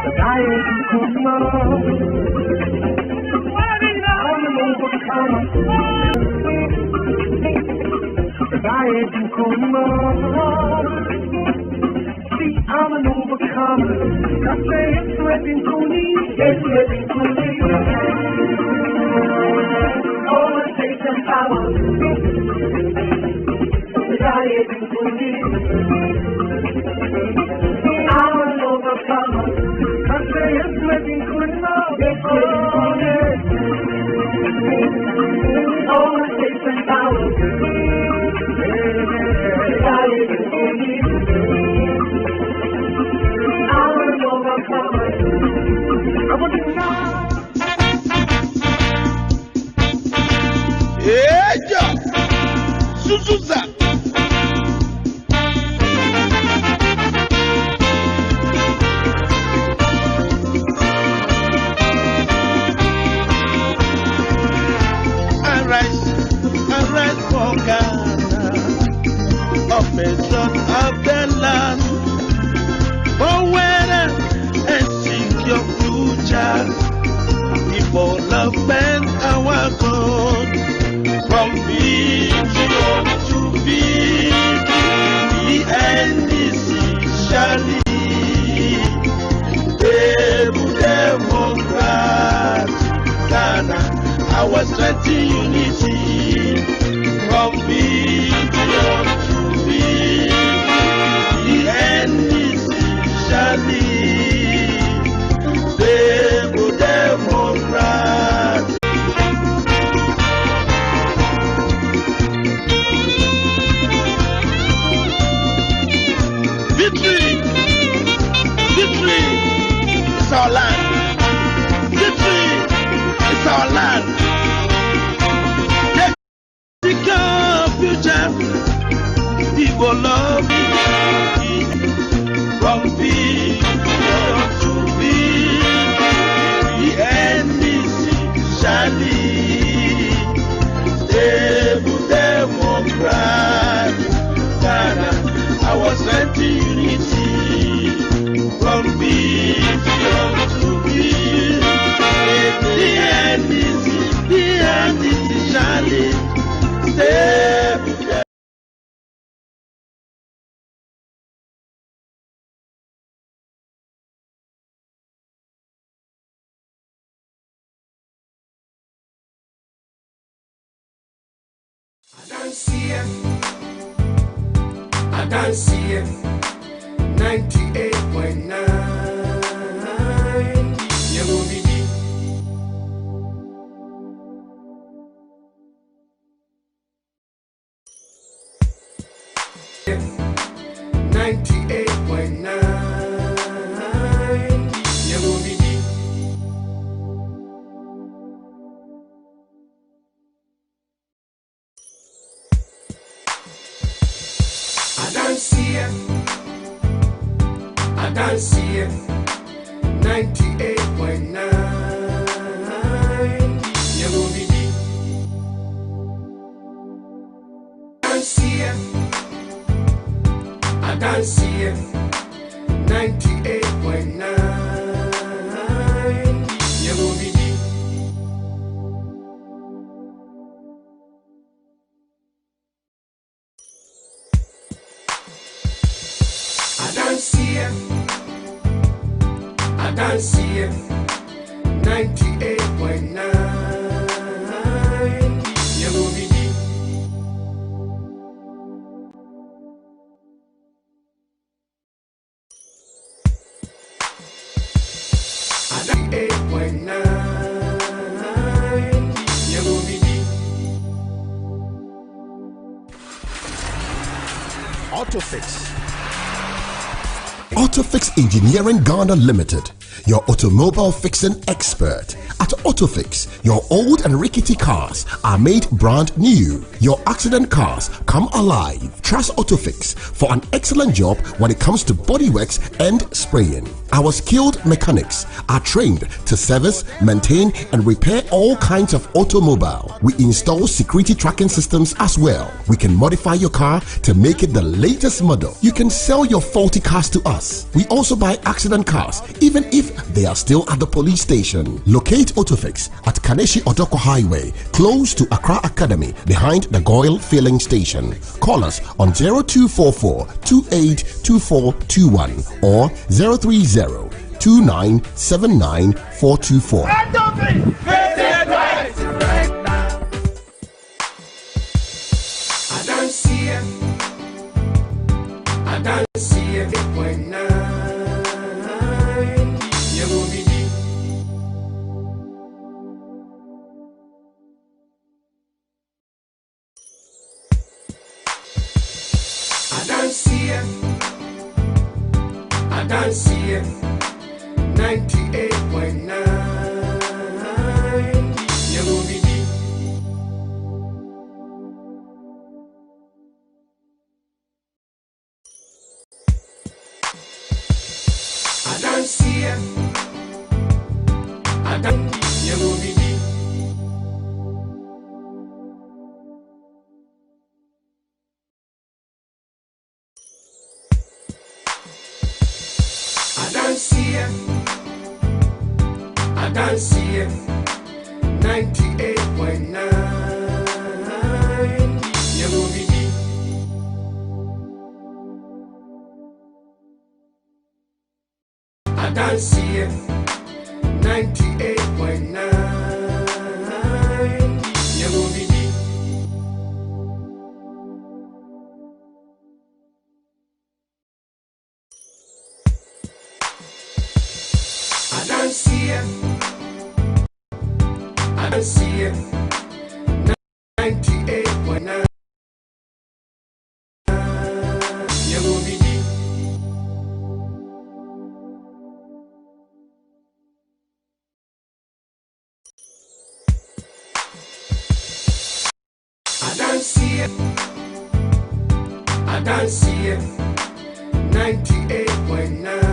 the diet and Kuma, I'm an overcomer. The diet and Kuma, see, I'm an overcomer. I say it's wedding kuni, yes, wedding kuni. All faith and power. Wedding kuni. I'm an overcomer. I say yes, wedding kuni, yes, wedding kuni. All faith and power. Wedding kuni. Eja Suzuza Arise for Ghana, oppression of the land, forward and seek your future. Development our God, from vision to victory, the end is surely. Stable democrat, Ghana, our strength in unity, from vision to victory, the end is surely. Stable democrat. Victory is our land. Victory is our land. Secure future, people love me. From vision to victory, the end is surely. Stable democrat, Ghana, our strength in unity, from vision to victory, the end is surely. Stable. I don't see it. 98.9. Yamubidi. Yeah. 98.9. Yamubidi. I don't see it. I don't see it. 98.9. Yamubidi. I don't see it. I don't see it. 98.9. Yamubidi. I don't see it. I don't see it. 98.9. Yamubidi. I don't 98.9. Yamubidi. Autofix. Autofix Engineering Ghana Limited, your automobile fixing expert. At Autofix, your old and rickety cars are made brand new. Your accident cars come alive. Trust Autofix for an excellent job when it comes to bodyworks and spraying. Our skilled mechanics are trained to service, maintain, and repair all kinds of automobile. We install security tracking systems as well. We can modify your car to make it the latest model. You can sell your faulty cars to us. We also buy accident cars, even if they are still at the police station. Locate Autofix at Kaneshi Odoko Highway, close to Accra Academy, behind the Goyle Filling Station. Call us on 0244 282421 or 030 08029799424. I don't see it. 98.9. I don't see it. I don't see it. I don't see it. 98.9. I don't see it. 98.9. I don't see it. I don't see it. 98.9. I don't see it. I don't see it. 98.9.